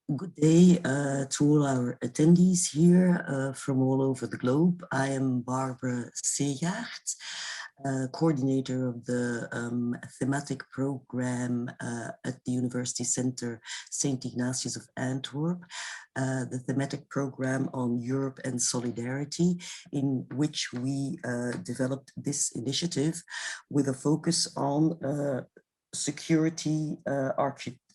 Good day to all our attendees here from all over the globe. I am Barbara Segaert, coordinator of the thematic program at the University Center St. Ignatius of Antwerp, the thematic program on Europe and solidarity, in which we developed this initiative with a focus on security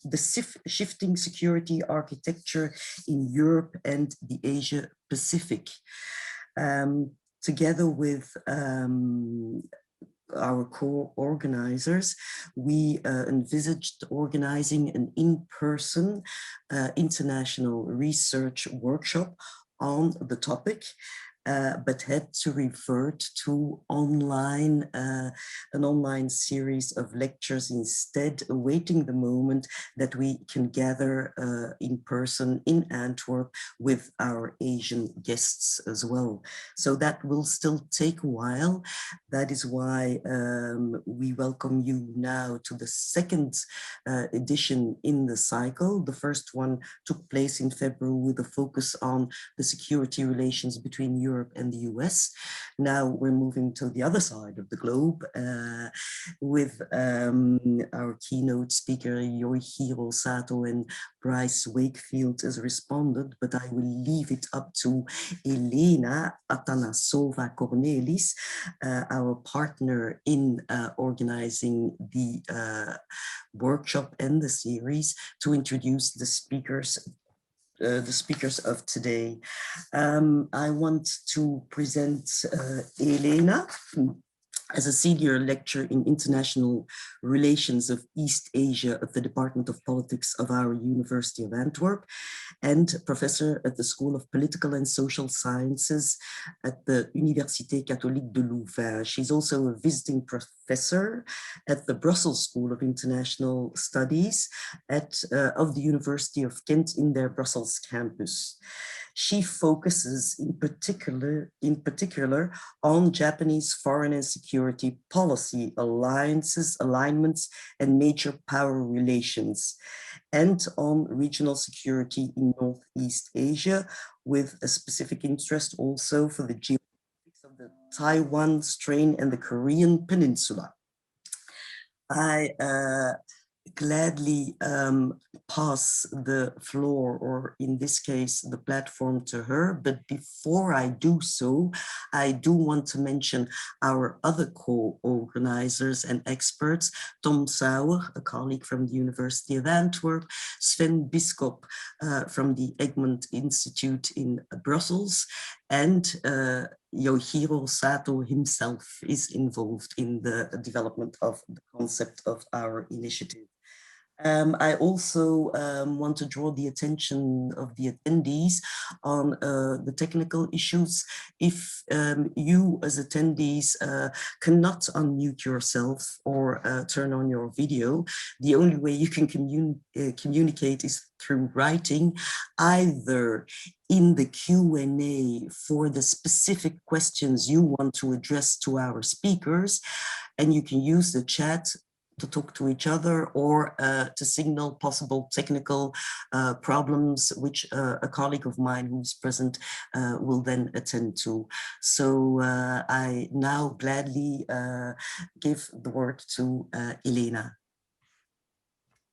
the shifting security architecture in Europe and the Asia Pacific. Together with our co-organizers, we envisaged organizing an in-person international research workshop on the topic, but had to revert to an online series of lectures instead, awaiting the moment that we can gather in person in Antwerp with our Asian guests as well. So that will still take a while. That is why we welcome you now to the second edition in the cycle. The first one took place in February with a focus on the security relations between Europe and the US. Now we're moving to the other side of the globe with our keynote speaker Yoichiro Sato and Bryce Wakefield as respondent, but I will leave it up to Elena Atanassova-Cornelis, our partner in organizing the workshop and the series, to introduce the speakers of today. I want to present Elena as a senior lecturer in international relations of East Asia at the Department of Politics of our University of Antwerp, and professor at the School of Political and Social Sciences at the Université Catholique de Louvain. She's also a visiting professor at the Brussels School of International Studies of the University of Kent in their Brussels campus. She focuses in particular on Japanese foreign and security policy alliances, alignments, and major power relations, and on regional security in Northeast Asia, with a specific interest also for the geopolitics of the Taiwan Strait and the Korean Peninsula. I gladly pass the floor, or in this case, the platform, to her. But before I do so, I do want to mention our other co-organizers and experts: Tom Sauer, a colleague from the University of Antwerp, Sven Biskop from the Egmont Institute in Brussels, and Yoichiro Sato himself is involved in the development of the concept of our initiative. I also want to draw the attention of the attendees on the technical issues. If you as attendees cannot unmute yourself or turn on your video, the only way you can communicate is through writing, either in the Q&A for the specific questions you want to address to our speakers, and you can use the chat to talk to each other, or to signal possible technical problems, which a colleague of mine who's present will then attend to. So I now gladly give the word to Elena.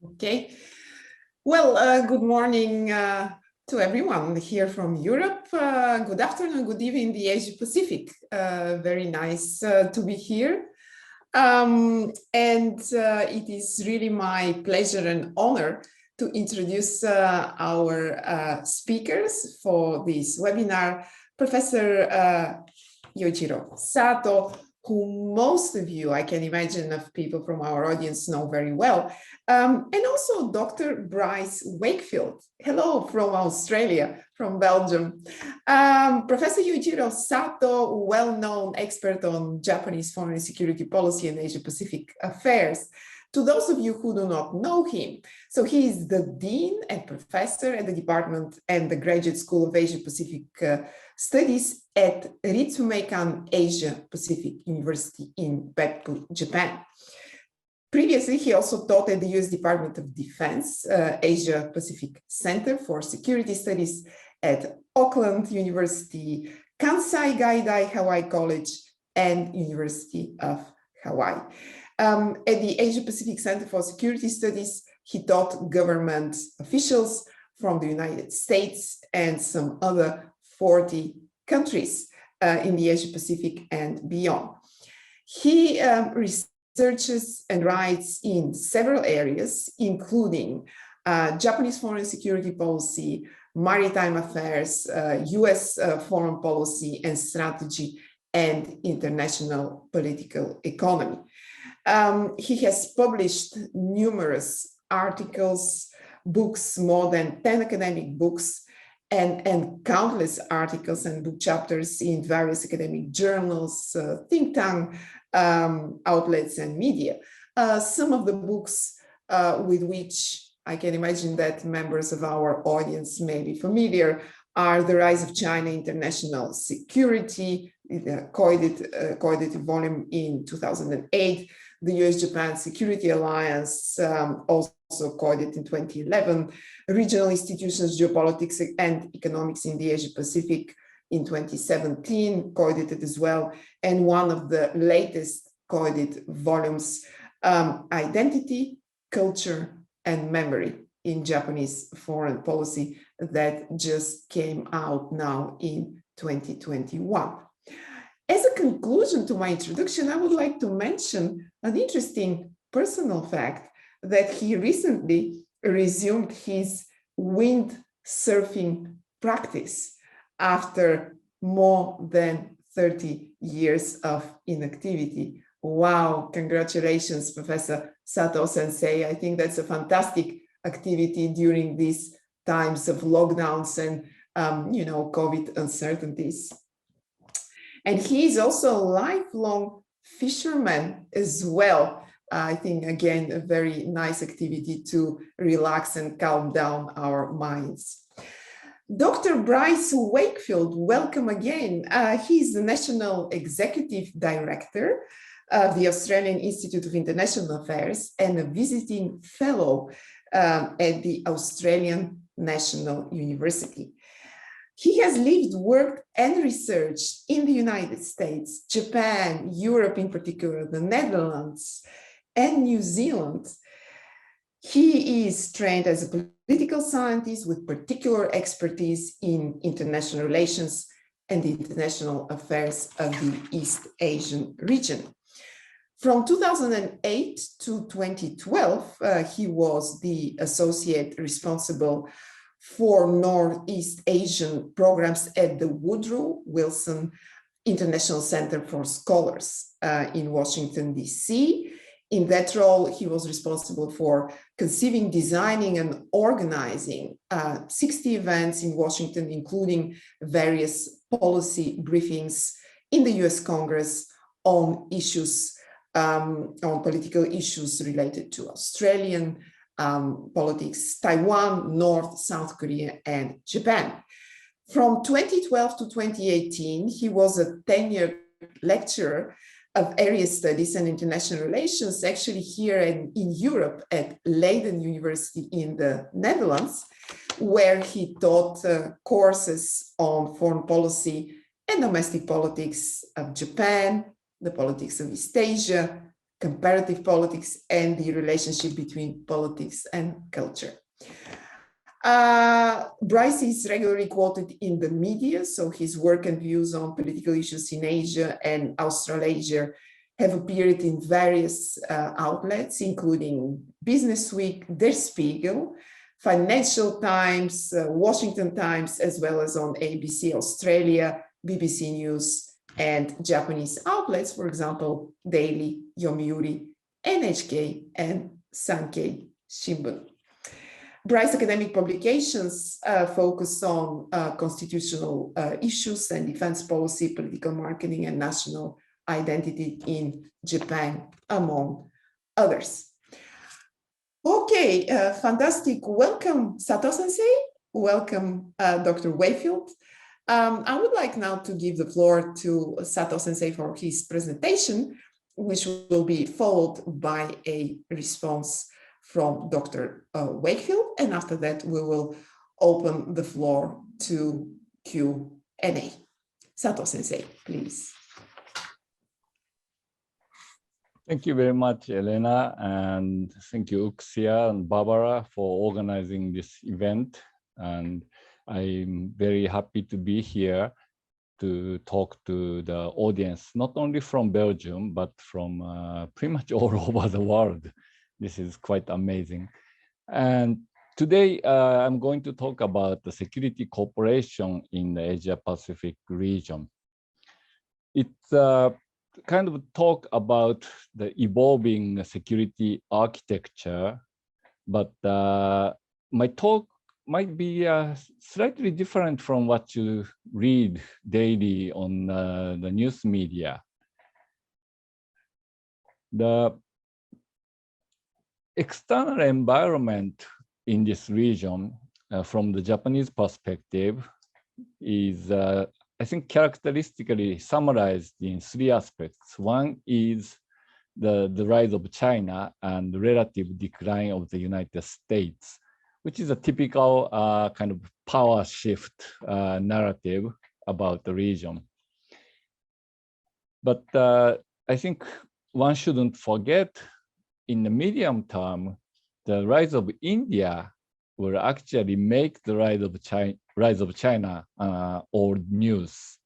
Okay. Well, good morning to everyone here from Europe. Good afternoon, good evening, the Asia Pacific. Very nice to be here. It is really my pleasure and honor to introduce our speakers for this webinar, Professor Yoichiro Sato, who most of you, I can imagine, of people from our audience know very well, and also Dr. Bryce Wakefield. Hello from Australia, from Belgium. Professor Yoichiro Sato, well-known expert on Japanese foreign security policy and Asia-Pacific affairs. To those of you who do not know him, so he is the Dean and Professor at the Department and the Graduate School of Asia-Pacific Studies at Ritsumeikan Asia Pacific University in Beppu, Japan. Previously, he also taught at the US Department of Defense, Asia Pacific Center for Security Studies at Auckland University, Kansai Gaidai Hawaii College, and University of Hawaii. At the Asia Pacific Center for Security Studies, he taught government officials from the United States and some other 40 countries in the Asia Pacific and beyond. He researches and writes in several areas, including Japanese foreign security policy, maritime affairs, US foreign policy and strategy, and international political economy. He has published numerous articles, books, more than 10 academic books, and countless articles and book chapters in various academic journals, think tank outlets, and media. Some of the books with which I can imagine that members of our audience may be familiar are The Rise of China, International Security, the co-edited volume in 2008, the US-Japan Security Alliance, also co-edited in 2011, Regional Institutions, Geopolitics and Economics in the Asia Pacific in 2017, co-edited as well, and one of the latest co-edited volumes, Identity, Culture, and Memory in Japanese Foreign Policy, that just came out now in 2021. As a conclusion to my introduction, I would like to mention an interesting personal fact that he recently resumed his windsurfing practice after more than 30 years of inactivity. Wow, congratulations, Professor Sato Sensei. I think that's a fantastic activity during these times of lockdowns and COVID uncertainties. And he is also a lifelong fisherman as well. I think, again, a very nice activity to relax and calm down our minds. Dr. Bryce Wakefield, welcome again. He's the National Executive Director of the Australian Institute of International Affairs and a visiting fellow at the Australian National University. He has lived, worked, and researched in the United States, Japan, Europe in particular, the Netherlands, and New Zealand. He is trained as a political scientist with particular expertise in international relations and the international affairs of the East Asian region. From 2008 to 2012, he was the associate responsible for Northeast Asian programs at the Woodrow Wilson International Center for Scholars in Washington, D.C. In that role, he was responsible for conceiving, designing, and organizing 60 events in Washington, including various policy briefings in the US Congress on issues, on political issues related to Australian politics, Taiwan, North, South Korea, and Japan. From 2012 to 2018, he was a tenured lecturer of area studies and international relations, actually here in Europe at Leiden University in the Netherlands, where he taught courses on foreign policy and domestic politics of Japan, the politics of East Asia, comparative politics, and the relationship between politics and culture. Bryce is regularly quoted in the media, so his work and views on political issues in Asia and Australasia have appeared in various outlets, including Business Week, Der Spiegel, Financial Times, Washington Times, as well as on ABC Australia, BBC News, and Japanese outlets, for example, Daily, Yomiuri, NHK, and Sankei Shimbun. Bryce academic publications focus on constitutional issues and defense policy, political marketing, and national identity in Japan, among others. Okay, fantastic. Welcome, Sato Sensei. Welcome, Dr. Wakefield. I would like now to give the floor to Sato Sensei for his presentation, which will be followed by a response from Dr. Wakefield. And after that, we will open the floor to Q&A. Sato Sensei, please. Thank you very much, Elena, and thank you, Uxia and Barbara, for organizing this event. And I'm very happy to be here to talk to the audience, not only from Belgium, but from pretty much all over the world. This is quite amazing. And today, I'm going to talk about the security cooperation in the Asia Pacific region. It's kind of talk about the evolving security architecture, but my talk might be slightly different from what you read daily on the news media. The external environment in this region, from the Japanese perspective, is I think characteristically summarized in three aspects. One is the rise of China and the relative decline of the United States, which is a typical kind of power shift narrative about the region. But I think one shouldn't forget, in the medium term, the rise of India will actually make the rise of China old news.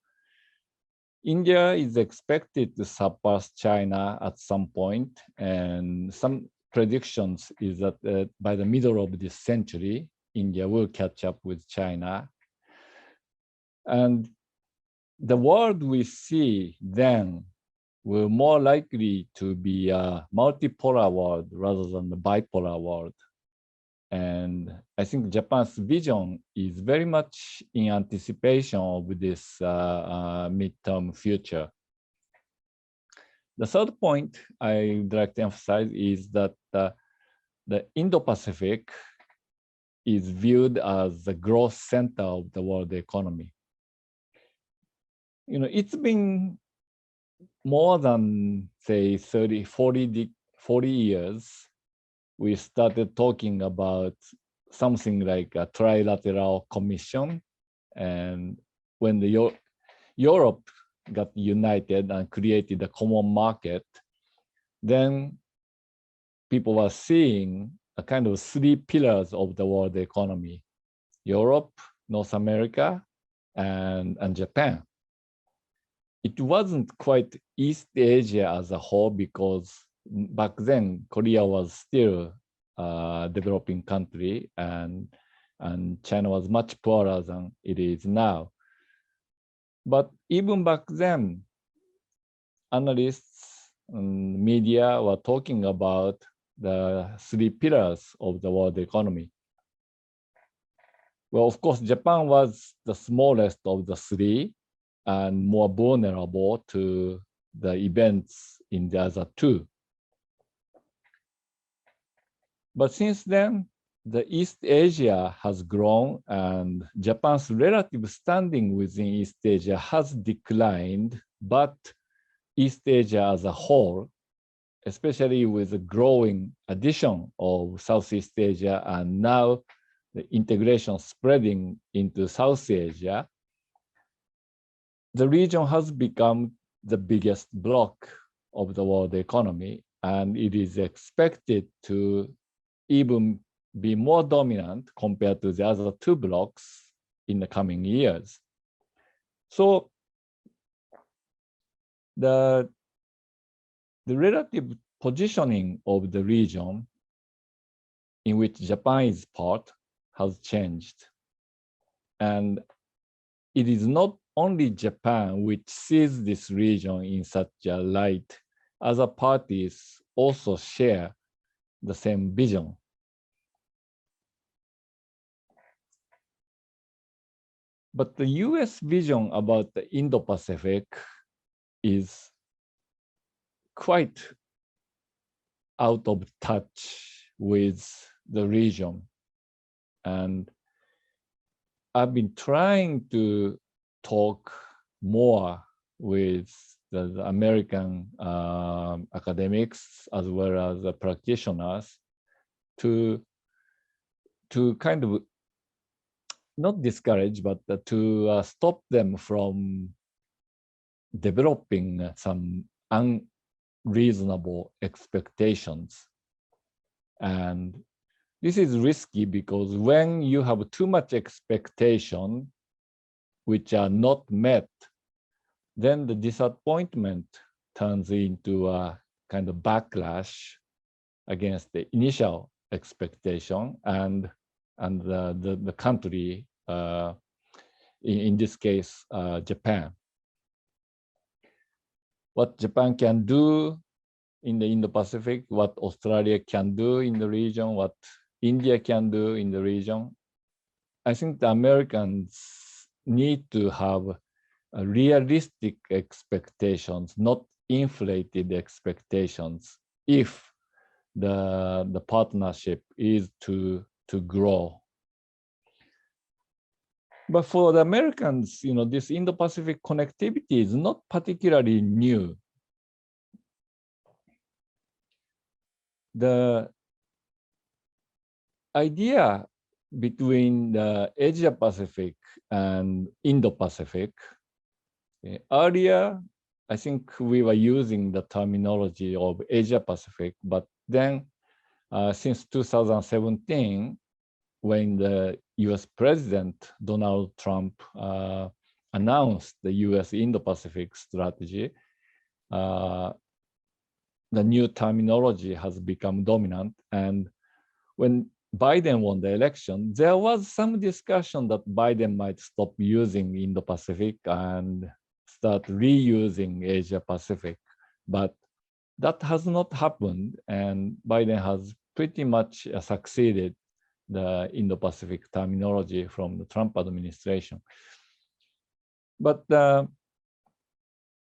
India is expected to surpass China at some point, and some predictions is that by the middle of this century, India will catch up with China. And the world we see then will more likely to be a multipolar world rather than the bipolar world. And I think Japan's vision is very much in anticipation of this midterm future. The third point I would like to emphasize is that the Indo-Pacific is viewed as the growth center of the world economy. You know, it's been more than, say, 40 years we started talking about something like a trilateral commission. And when the Europe got united and created a common market, then people were seeing a kind of three pillars of the world economy: Europe, North America, and Japan. It wasn't quite East Asia as a whole, because back then Korea was still a developing country, and China was much poorer than it is now. But even back then, analysts and media were talking about the three pillars of the world economy. Well, of course, Japan was the smallest of the three and more vulnerable to the events in the other two. But since then, the East Asia has grown, and Japan's relative standing within East Asia has declined, but East Asia as a whole, especially with the growing addition of Southeast Asia and now the integration spreading into South Asia, the region has become the biggest bloc of the world economy, and it is expected to even be more dominant compared to the other two blocks in the coming years. So the relative positioning of the region in which Japan is part has changed. And it is not only Japan which sees this region in such a light. Other parties also share the same vision. But the US vision about the Indo-Pacific is quite out of touch with the region. And I've been trying to talk more with the American academics as well as the practitioners to kind of not discourage, but to stop them from developing some unreasonable expectations. And this is risky because when you have too much expectation which are not met, then the disappointment turns into a kind of backlash against the initial expectation and the country, in this case, Japan. What Japan can do in the Indo-Pacific, what Australia can do in the region, what India can do in the region. I think the Americans need to have realistic expectations, not inflated expectations, if the partnership is to grow. But for the Americans, this Indo-Pacific connectivity is not particularly new. The idea between the Asia-Pacific and Indo-Pacific, earlier, I think we were using the terminology of Asia-Pacific, but then since 2017, when the US President Donald Trump announced the US Indo-Pacific strategy, the new terminology has become dominant. And when Biden won the election, there was some discussion that Biden might stop using Indo-Pacific and start reusing Asia-Pacific. But that has not happened, and Biden has pretty much succeeded the Indo-Pacific terminology from the Trump administration. But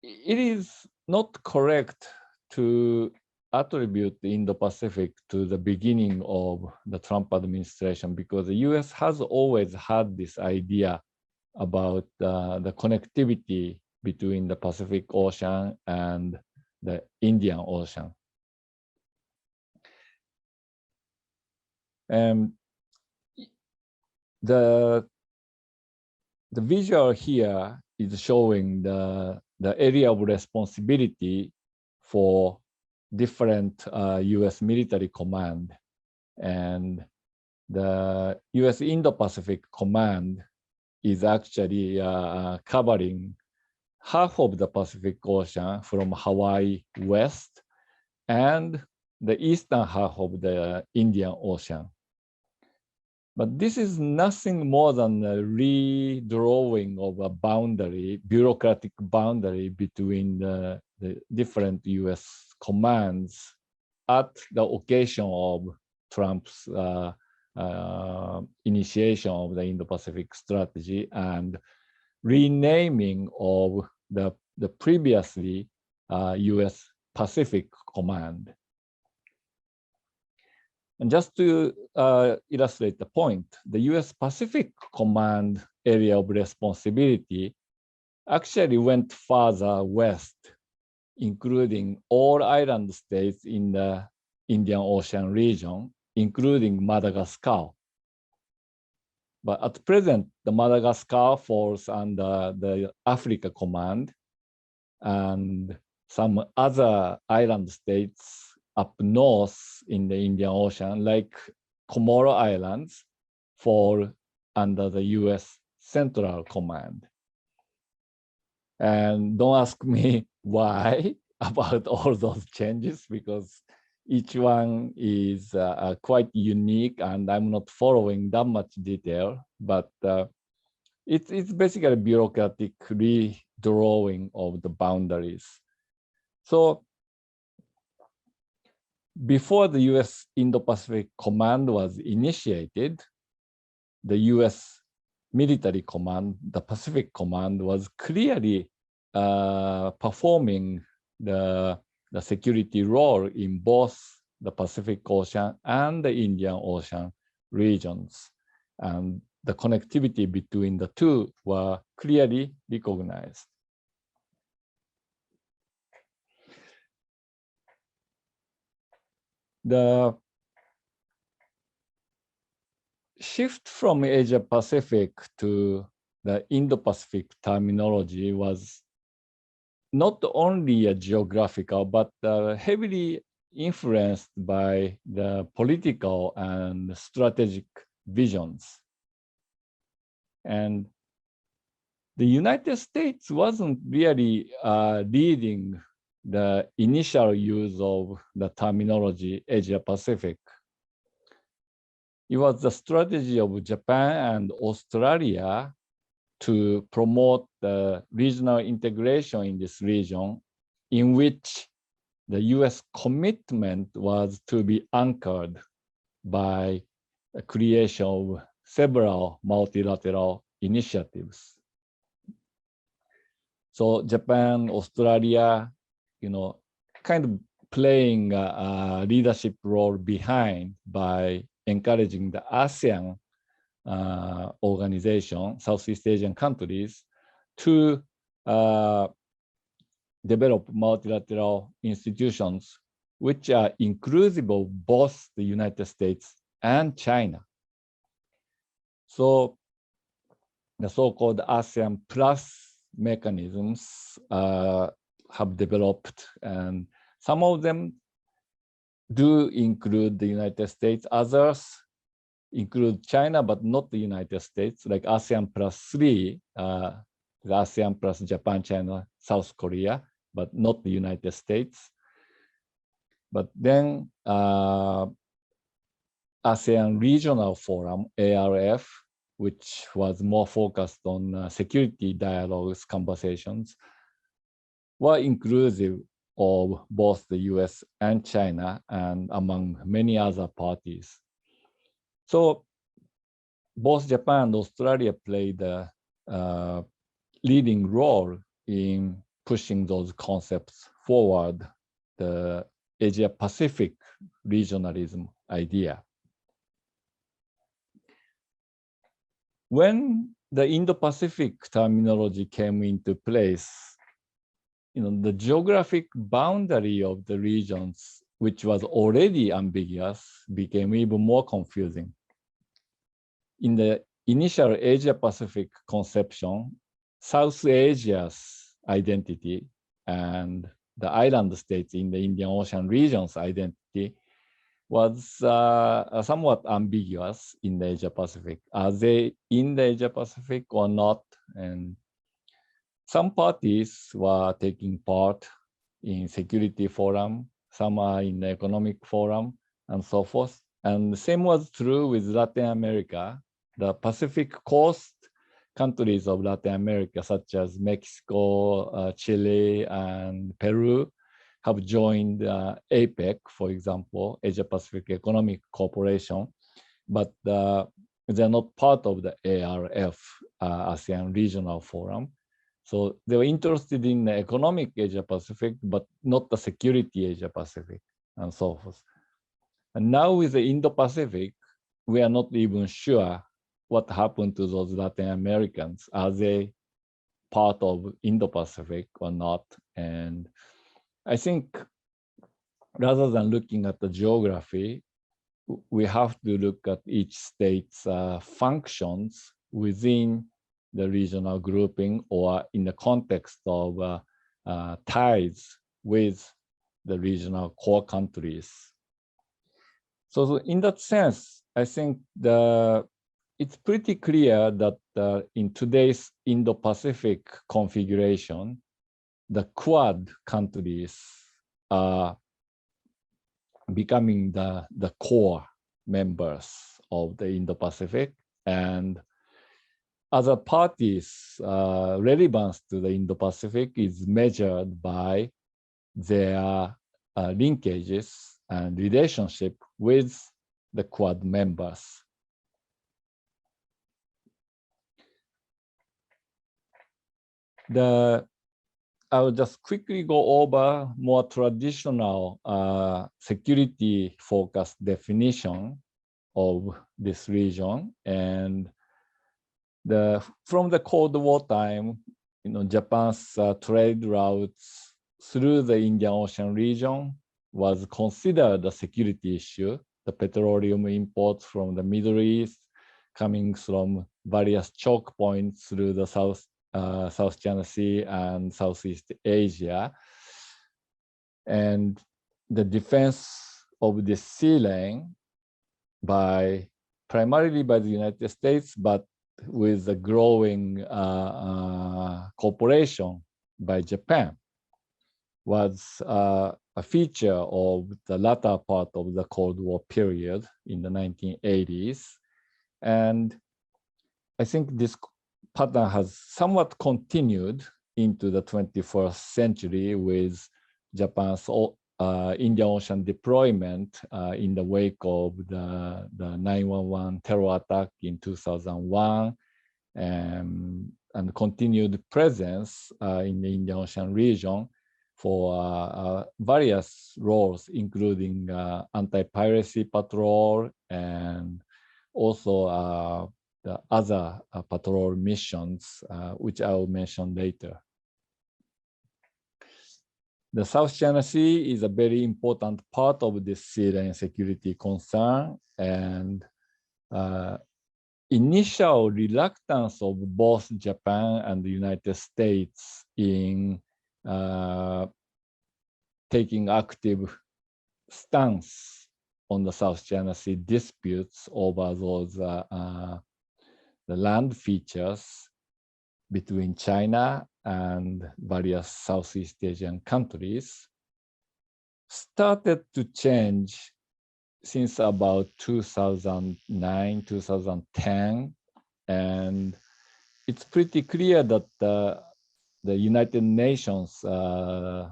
it is not correct to attribute the Indo-Pacific to the beginning of the Trump administration, because the US has always had this idea about the connectivity between the Pacific Ocean and the Indian Ocean. The visual here is showing the area of responsibility for different US military command, and the US Indo-Pacific Command is actually covering half of the Pacific Ocean from Hawaii west and the eastern half of the Indian Ocean. But this is nothing more than a redrawing of a boundary, bureaucratic boundary between the different US commands at the occasion of Trump's initiation of the Indo-Pacific strategy and renaming of the previously US Pacific Command. And just to illustrate the point, the US Pacific Command area of responsibility actually went farther west, including all island states in the Indian Ocean region, including Madagascar. But at present, the Madagascar falls under the Africa Command, and some other island states up north in the Indian Ocean, like Comoro Islands, fall under the US Central Command. And don't ask me why about all those changes, because each one is quite unique and I'm not following that much detail, but it's basically a bureaucratic redrawing of the boundaries. So before the US Indo-Pacific Command was initiated, the US military command, the Pacific Command, was clearly performing the security role in both the Pacific Ocean and the Indian Ocean regions. And the connectivity between the two were clearly recognized. The shift from Asia Pacific to the Indo-Pacific terminology was not only a geographical, but heavily influenced by the political and strategic visions. And the United States wasn't really leading the initial use of the terminology Asia Pacific. It was the strategy of Japan and Australia to promote the regional integration in this region, in which the US commitment was to be anchored by the creation of several multilateral initiatives. So Japan, Australia, kind of playing a leadership role behind by encouraging the ASEAN organization, Southeast Asian countries, to develop multilateral institutions which are inclusive of both the United States and China. So the so-called ASEAN Plus mechanisms have developed, and some of them do include the United States, others include China, but not the United States, like ASEAN Plus 3, the ASEAN Plus Japan, China, South Korea, but not the United States. But then ASEAN Regional Forum, ARF, which was more focused on security dialogues, conversations, were inclusive of both the US and China, and among many other parties. So both Japan and Australia played a leading role in pushing those concepts forward, the Asia Pacific regionalism idea. When the Indo-Pacific terminology came into place, the geographic boundary of the regions, which was already ambiguous, became even more confusing. In the initial Asia-Pacific conception, South Asia's identity and the island states in the Indian Ocean region's identity was somewhat ambiguous in the Asia-Pacific. Are they in the Asia-Pacific or not? And some parties were taking part in Security Forum, some are in the Economic Forum, and so forth. And the same was true with Latin America. The Pacific Coast countries of Latin America, such as Mexico, Chile, and Peru, have joined APEC, for example, Asia Pacific Economic Cooperation, but they're not part of the ARF, ASEAN Regional Forum. So they were interested in the economic Asia Pacific, but not the security Asia Pacific, and so forth. And now with the Indo-Pacific, we are not even sure what happened to those Latin Americans. Are they part of Indo-Pacific or not? And I think rather than looking at the geography, we have to look at each state's functions within the regional grouping or in the context of ties with the regional core countries. So in that sense, I think it's pretty clear that in today's Indo-Pacific configuration, the Quad countries are becoming the core members of the Indo-Pacific, and other parties' relevance to the Indo-Pacific is measured by their linkages and relationship with the Quad members. I will just quickly go over more traditional security-focused definition of this region. And from the Cold War time, Japan's trade routes through the Indian Ocean region was considered a security issue. The petroleum imports from the Middle East coming from various choke points through the South China Sea and Southeast Asia. And the defense of the sea lane primarily by the United States, but with the growing cooperation by Japan, was a feature of the latter part of the Cold War period in the 1980s. And I think this pattern has somewhat continued into the 21st century with Japan's Indian Ocean deployment in the wake of the 9/11 terror attack in 2001, and continued presence in the Indian Ocean region for various roles, including anti-piracy patrol and also the other patrol missions, which I will mention later. The South China Sea is a very important part of this sea lane security concern, and initial reluctance of both Japan and the United States in taking active stance on the South China Sea disputes over those the land features between China and various Southeast Asian countries started to change since about 2009, 2010. And it's pretty clear that the United Nations, the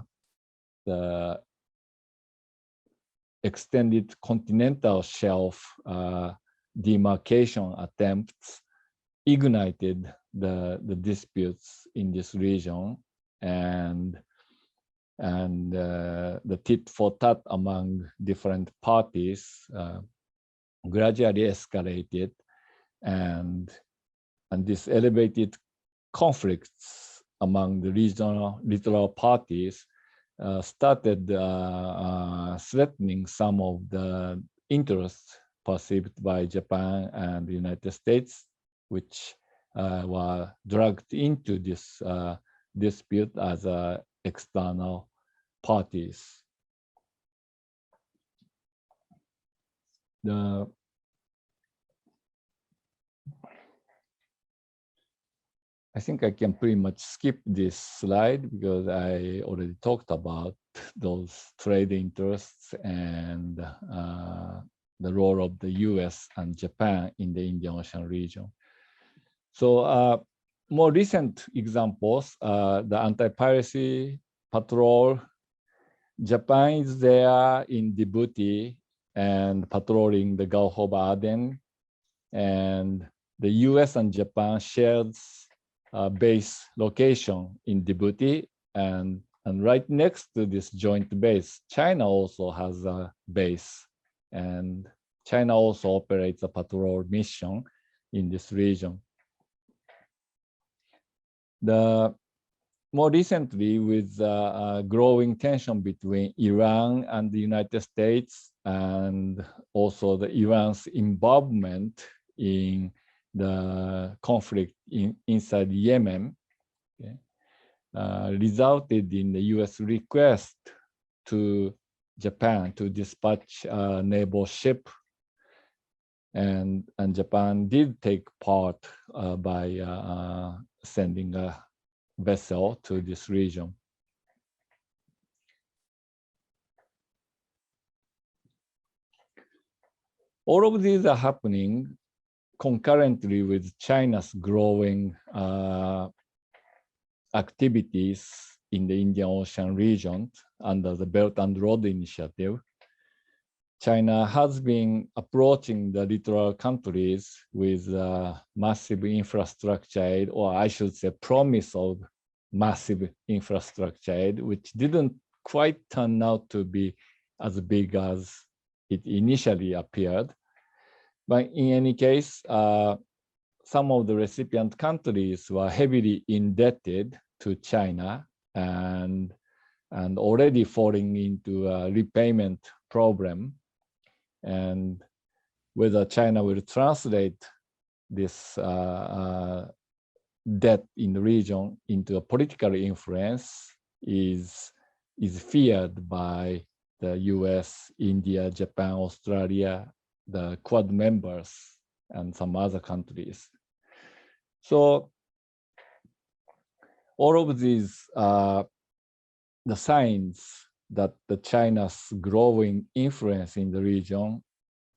extended continental shelf demarcation attempts ignited the disputes in this region, and the tit for tat among different parties gradually escalated, and this elevated conflicts among the regional parties started threatening some of the interests perceived by Japan and the United States, which were dragged into this dispute as external parties. I think I can pretty much skip this slide because I already talked about those trade interests and the role of the US and Japan in the Indian Ocean region. So more recent examples, the anti-piracy patrol. Japan is there in Djibouti and patrolling the Gulf of Aden, and the US and Japan shares base location in Djibouti, and right next to this joint base, China also has a base, and China also operates a patrol mission in this region. More recently, with growing tension between Iran and the United States, and also Iran's involvement in the conflict inside Yemen, okay, resulted in the US request to Japan to dispatch a naval ship, and Japan did take part by sending a vessel to this region. All of these are happening concurrently with China's growing activities in the Indian Ocean region under the Belt and Road Initiative. China has been approaching the littoral countries with massive infrastructure aid, or I should say promise of massive infrastructure aid, which didn't quite turn out to be as big as it initially appeared. But in any case, some of the recipient countries were heavily indebted to China, and and already falling into a repayment problem. And whether China will translate this debt in the region into a political influence is feared by the US, India, Japan, Australia, the Quad members, and some other countries. So all of these are the signs that the China's growing influence in the region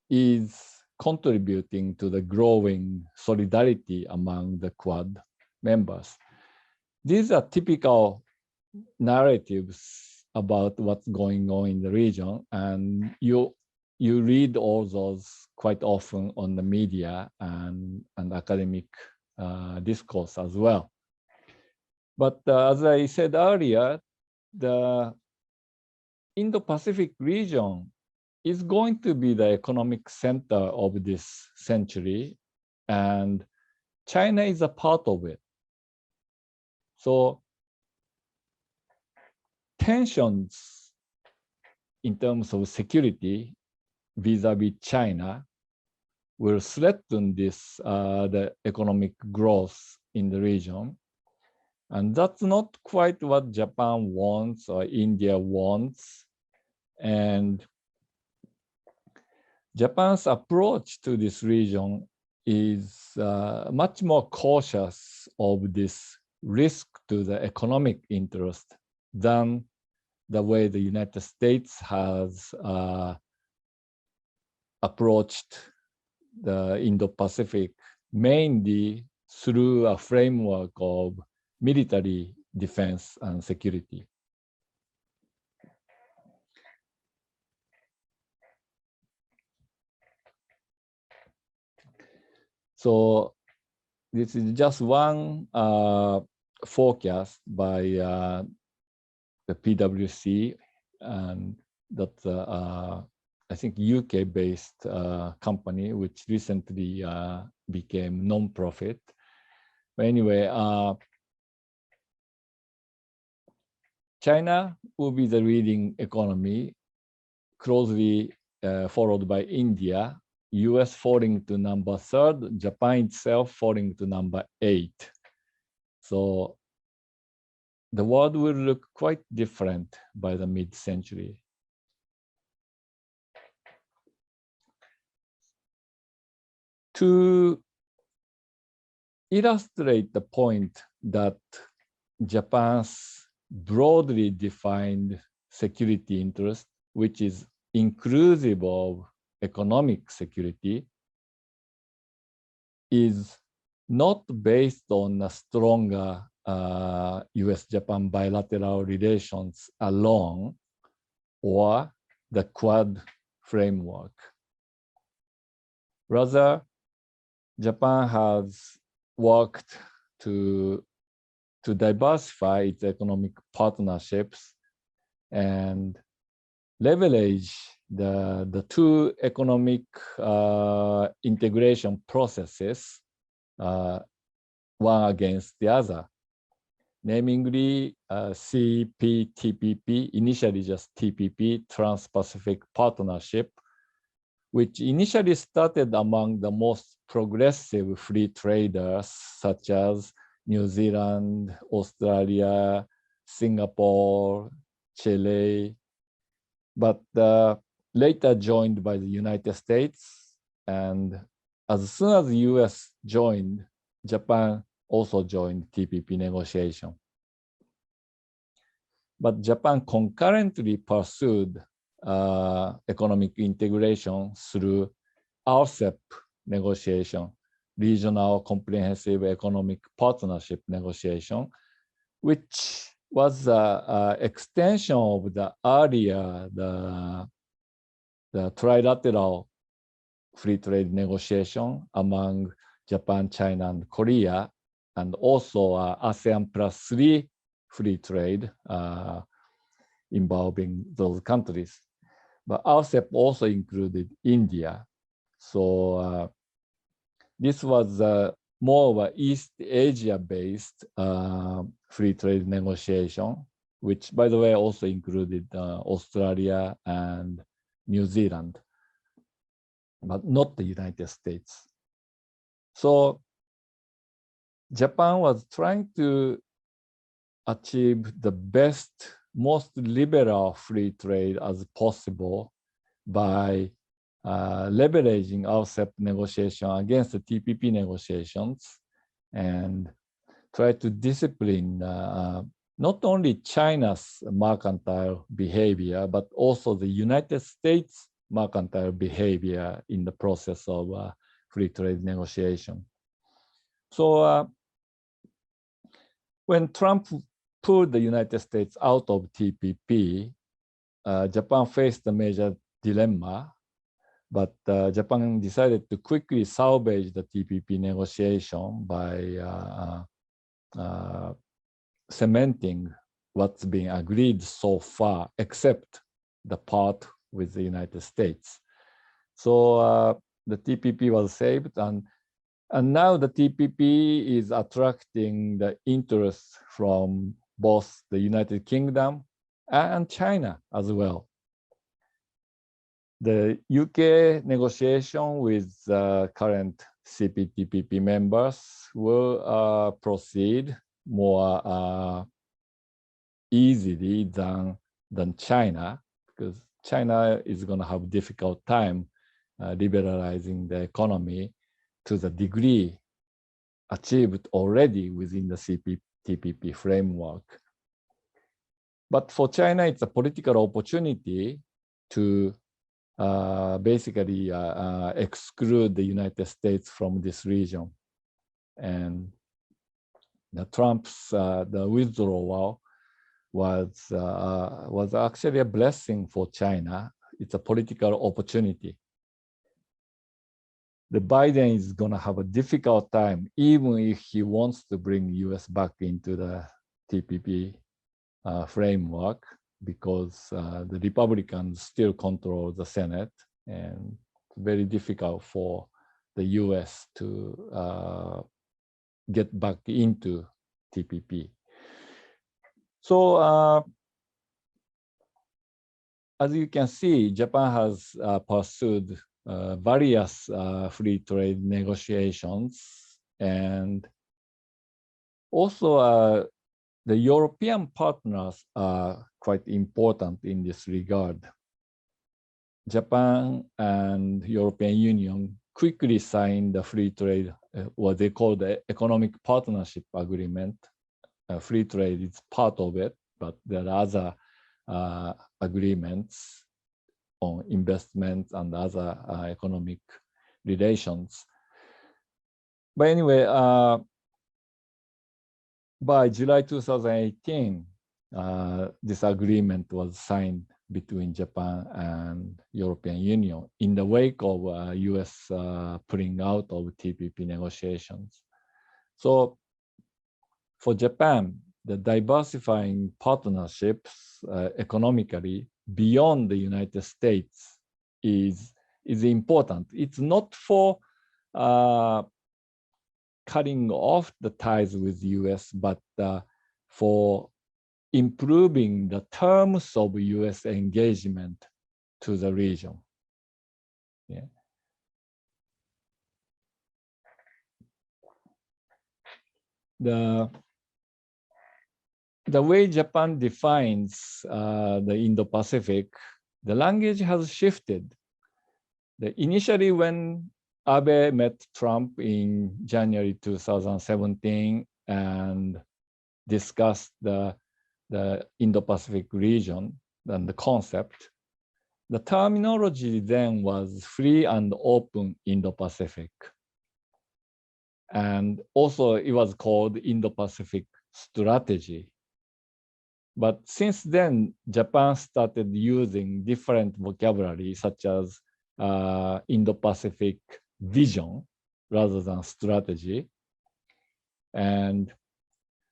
is contributing to the growing solidarity among the Quad members. These are typical narratives about what's going on in the region, and you read all those quite often on the media and academic discourse as well. But as I said earlier, the Indo-Pacific region is going to be the economic center of this century, and China is a part of it. So tensions in terms of security vis-a-vis China will threaten this the economic growth in the region. And that's not quite what Japan wants or India wants. And Japan's approach to this region is much more cautious of this risk to the economic interest than the way the United States has approached the Indo-Pacific, mainly through a framework of military defense and security. So this is just one forecast by the PwC, and that's I think UK-based company which recently became non-profit. But anyway, China will be the leading economy, closely followed by India, US falling to number 3rd, Japan itself falling to number 8. So the world will look quite different by the mid-century. To illustrate the point that Japan's broadly defined security interest, which is inclusive of economic security, is not based on a stronger US-Japan bilateral relations alone or the Quad framework. Rather, Japan has worked to diversify its economic partnerships and leverage the two economic integration processes, one against the other, namely CPTPP, initially just TPP, Trans-Pacific Partnership, which initially started among the most progressive free traders such as New Zealand, Australia, Singapore, Chile, but later joined by the United States. And as soon as the US joined, Japan also joined TPP negotiation. But Japan concurrently pursued economic integration through RCEP negotiation, Regional Comprehensive Economic Partnership negotiation, which was an extension of the earlier, the trilateral free trade negotiation among Japan, China, and Korea, and also ASEAN +3 free trade involving those countries. But RCEP also included India. So this was more of an East Asia-based free trade negotiation which, by the way, also included Australia and New Zealand, but not the United States. So Japan was trying to achieve the best, most liberal free trade as possible by leveraging RCEP negotiation against the TPP negotiations and try to discipline not only China's mercantile behavior, but also the United States mercantile behavior in the process of free trade negotiation. So when Trump pulled the United States out of TPP, Japan faced a major dilemma, but Japan decided to quickly salvage the TPP negotiation by cementing what's been agreed so far, except the part with the United States. So the TPP was saved, and now the TPP is attracting the interest from both the United Kingdom and China as well. The UK negotiation with current CPTPP members will proceed more easily than China, because China is going to have a difficult time liberalizing the economy to the degree achieved already within the CPTPP framework. But for China, it's a political opportunity to basically exclude the United States from this region. And Trump's the withdrawal was actually a blessing for China. It's a political opportunity. The Biden is going to have a difficult time, even if he wants to bring US back into the TPP framework, because the Republicans still control the Senate, and it's very difficult for the US to get back into TPP. So as you can see, Japan has pursued various free trade negotiations, and also the European partners are quite important in this regard. Japan and European Union quickly signed the free trade, what they call the economic partnership agreement. Free trade is part of it, but there are other agreements on investments and other economic relations. But anyway, by July 2018, this agreement was signed between Japan and European Union in the wake of US pulling out of TPP negotiations. So for Japan, the diversifying partnerships economically beyond the United States is important. It's not for cutting off the ties with the US, but for improving the terms of US engagement to the region. Yeah. The way Japan defines the Indo-Pacific, the language has shifted. Initially, when Abe met Trump in January 2017 and discussed the Indo-Pacific region and the concept, the terminology then was free and open Indo-Pacific. And also it was called Indo-Pacific strategy. But since then, Japan started using different vocabulary such as Indo-Pacific vision rather than strategy. And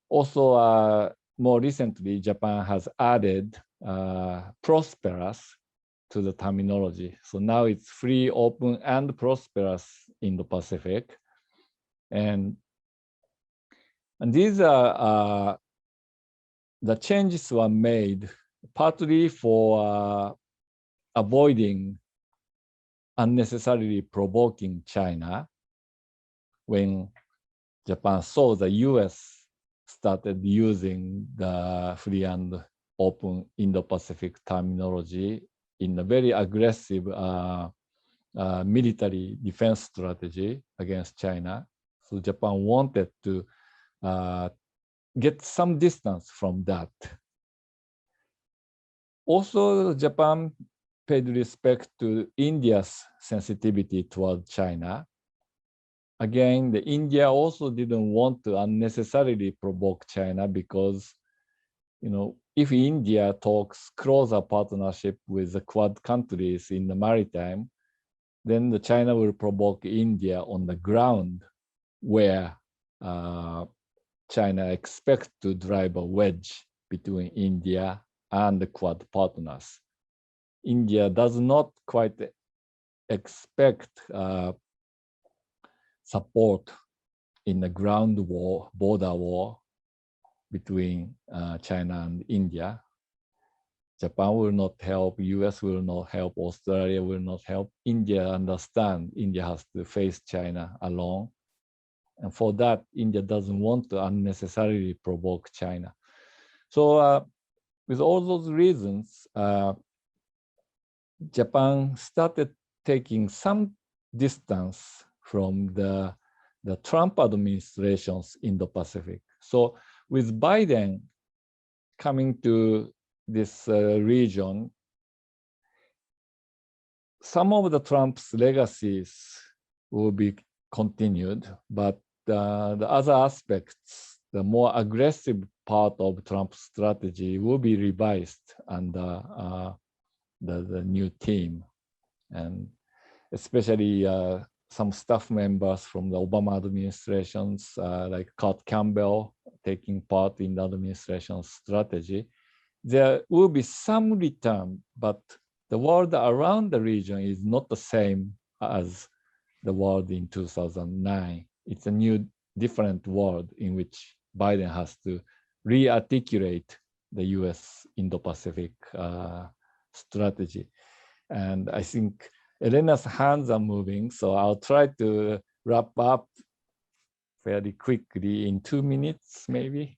also more recently, Japan has added prosperous to the terminology. So now it's free, open, and prosperous Indo-Pacific. And these are the changes were made partly for avoiding unnecessarily provoking China when Japan saw the US started using the free and open Indo-Pacific terminology in a very aggressive military defense strategy against China. So Japan wanted to get some distance from that. Also, Japan paid respect to India's sensitivity toward China. Again, India also didn't want to unnecessarily provoke China because, if India talks closer partnership with the Quad countries in the maritime, then China will provoke India on the ground where China expects to drive a wedge between India and the Quad partners. India does not quite expect support in the ground war, border war between China and India. Japan will not help, US will not help, Australia will not help. India understands India has to face China alone. And for that, India doesn't want to unnecessarily provoke China. So with all those reasons, Japan started taking some distance from the Trump administration's Indo-Pacific. So with Biden coming to this region, some of the Trump's legacies will be continued, but the other aspects, the more aggressive part of Trump's strategy will be revised under the new team. And especially some staff members from the Obama administrations, like Kurt Campbell, taking part in the administration's strategy. There will be some return, but the world around the region is not the same as the world in 2009. It's a new, different world in which Biden has to re-articulate the US Indo-Pacific strategy. And I think Elena's hands are moving, so I'll try to wrap up fairly quickly in 2 minutes, maybe.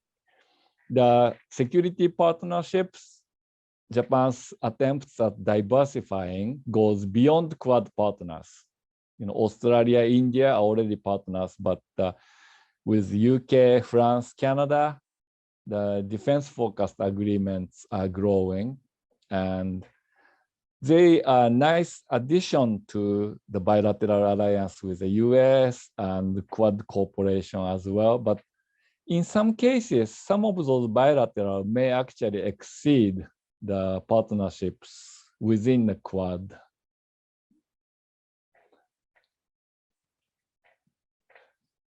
The security partnerships, Japan's attempts at diversifying goes beyond Quad partners. Australia, India are already partners, but with UK, France, Canada, the defense-focused agreements are growing, and they are a nice addition to the bilateral alliance with the US and the Quad cooperation as well. But in some cases, some of those bilateral may actually exceed the partnerships within the Quad.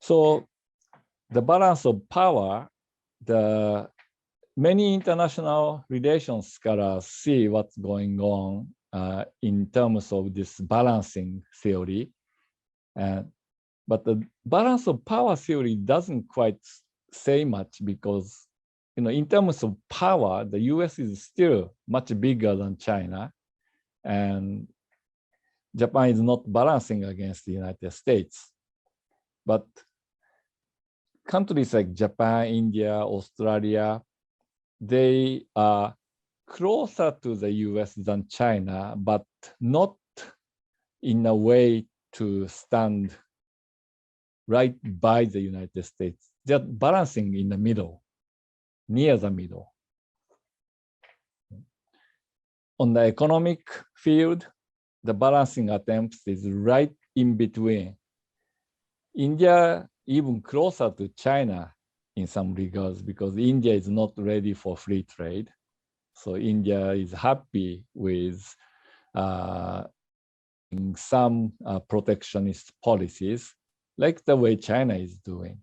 So the balance of power, many international relations scholars see what's going on in terms of this balancing theory. But the balance of power theory doesn't quite say much because, in terms of power, the US is still much bigger than China, and Japan is not balancing against the United States. But countries like Japan, India, Australia, they are closer to the US than China, but not in a way to stand right by the United States. They're balancing in the middle, near the middle. On the economic field, the balancing attempt is right in between. India even closer to China in some regards because India is not ready for free trade. So India is happy with some protectionist policies, like the way China is doing.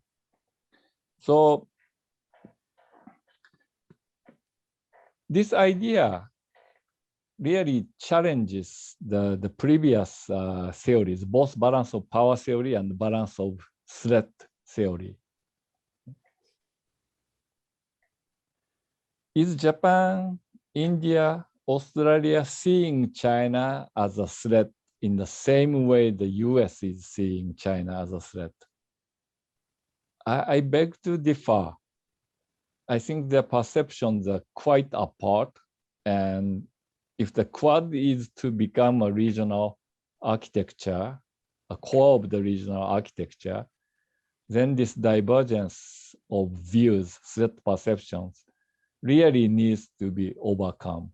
So this idea really challenges the previous theories, both balance of power theory and balance of threat theory. is Japan, India, Australia seeing China as a threat in the same way the US is seeing China as a threat? I beg to differ. I think their perceptions are quite apart. And if the Quad is to become a regional architecture, a core of the regional architecture, then this divergence of views, threat perceptions, really needs to be overcome.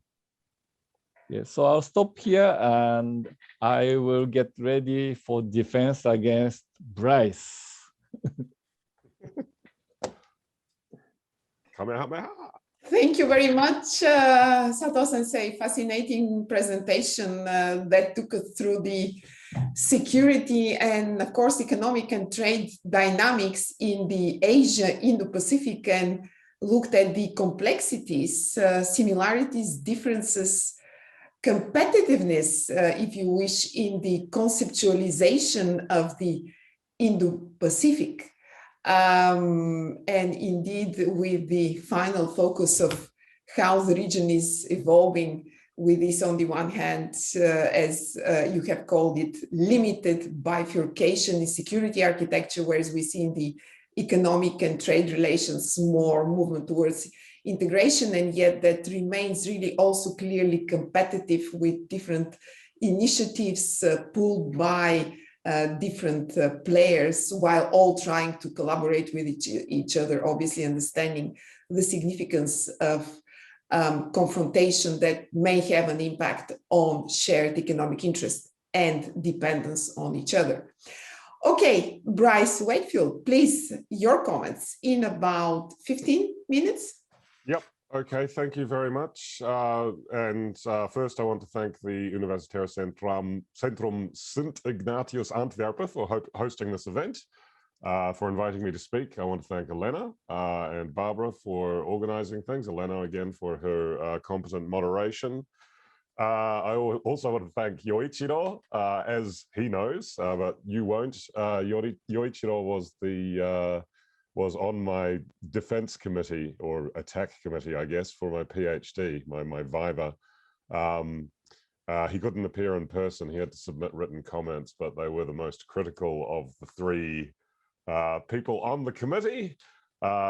Yeah, so I'll stop here and I will get ready for defense against Bryce. Thank you very much, Sato-sensei. Fascinating presentation that took us through the security and, of course, economic and trade dynamics in the Asia, Indo-Pacific, and looked at the complexities, similarities, differences, competitiveness, if you wish, in the conceptualization of the Indo-Pacific. And indeed, with the final focus of how the region is evolving with this, on the one hand, as you have called it, limited bifurcation in security architecture, whereas we see in the economic and trade relations more movement towards integration, and yet that remains really also clearly competitive with different initiatives pulled by different players, while all trying to collaborate with each other, obviously understanding the significance of confrontation that may have an impact on shared economic interest and dependence on each other. Okay, Bryce Wakefield, please, your comments in about 15 minutes. Yep. Okay, thank you very much. First, I want to thank the Universitäres Centrum Sint Ignatius Antwerp for hosting this event, for inviting me to speak. I want to thank Elena and Barbara for organizing things. Elena, again, for her competent moderation. I also want to thank Yoichiro, as he knows, but you won't. Yoichiro was on my defense committee, or attack committee, I guess, for my PhD, my Viva. He couldn't appear in person. He had to submit written comments, but they were the most critical of the three people on the committee.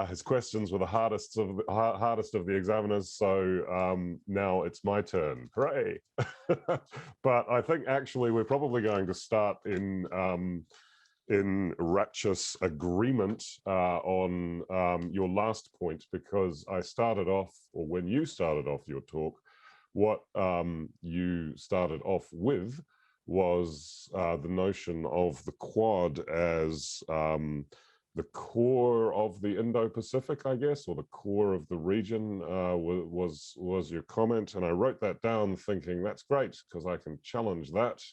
His questions were the hardest of the examiners, so now it's my turn. Hooray! But I think actually we're probably going to start in righteous agreement on your last point, because I started off, or when you started off your talk, what you started off with was the notion of the Quad as the core of the Indo-Pacific, I guess, or the core of the region was your comment. And I wrote that down thinking, that's great, because I can challenge that.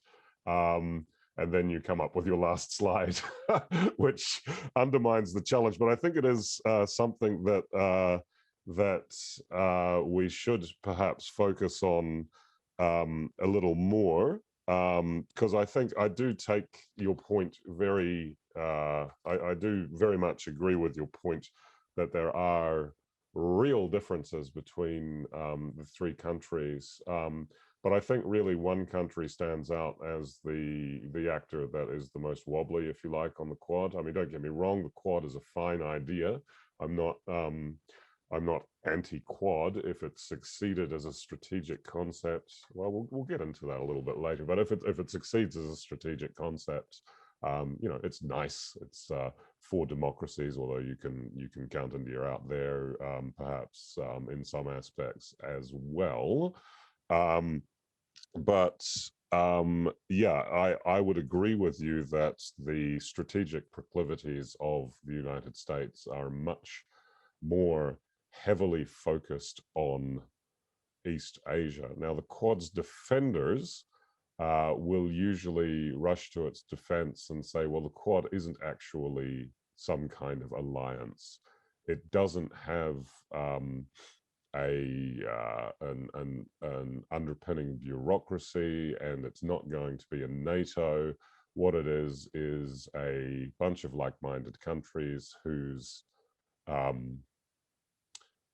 And then you come up with your last slide, which undermines the challenge. But I think it is something that we should perhaps focus on a little more, because I think I do take your point very, I do very much agree with your point that there are real differences between the three countries. But I think really one country stands out as the actor that is the most wobbly, if you like, on the Quad. I mean, don't get me wrong, the Quad is a fine idea. I'm not anti-Quad if it succeeded as a strategic concept. Well, we'll get into that a little bit later. But if it succeeds as a strategic concept, you know, it's nice. It's for democracies, although you can count India out there, perhaps in some aspects as well. Yeah, I would agree with you that the strategic proclivities of the United States are much more heavily focused on East Asia. Now, the Quad's defenders will usually rush to its defense and say, well, the Quad isn't actually some kind of alliance. It doesn't have an underpinning bureaucracy, and it's not going to be a NATO. What it is a bunch of like-minded countries whose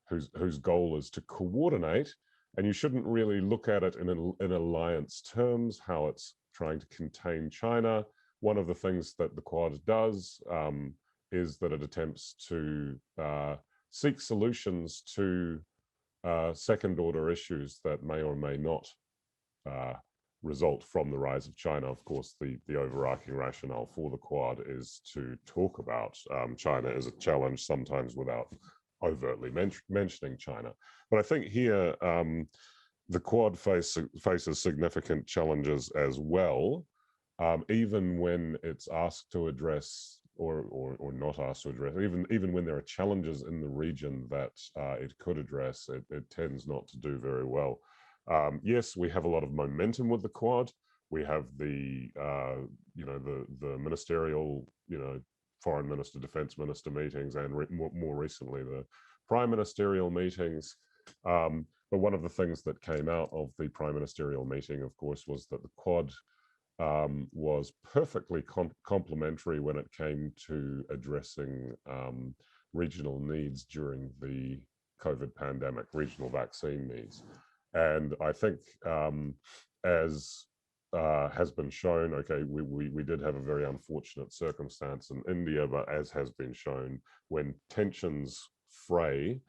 whose goal is to coordinate, and you shouldn't really look at it in alliance terms, how it's trying to contain China. One of the things that the Quad does is that it attempts to seek solutions to second-order issues that may or may not result from the rise of China. Of course, the overarching rationale for the Quad is to talk about China as a challenge, sometimes without overtly mentioning China. But I think here the Quad faces significant challenges as well, even when it's asked to address or not asked to address, even when there are challenges in the region that it could address, it tends not to do very well. Yes, we have a lot of momentum with the Quad. We have the the ministerial, foreign minister, defense minister meetings, and more recently the prime ministerial meetings. But one of the things that came out of the prime ministerial meeting, of course, was that the Quad was perfectly complementary when it came to addressing regional needs during the COVID pandemic, regional vaccine needs. And I think as has been shown, okay, we did have a very unfortunate circumstance in India, but as has been shown, when tensions fray,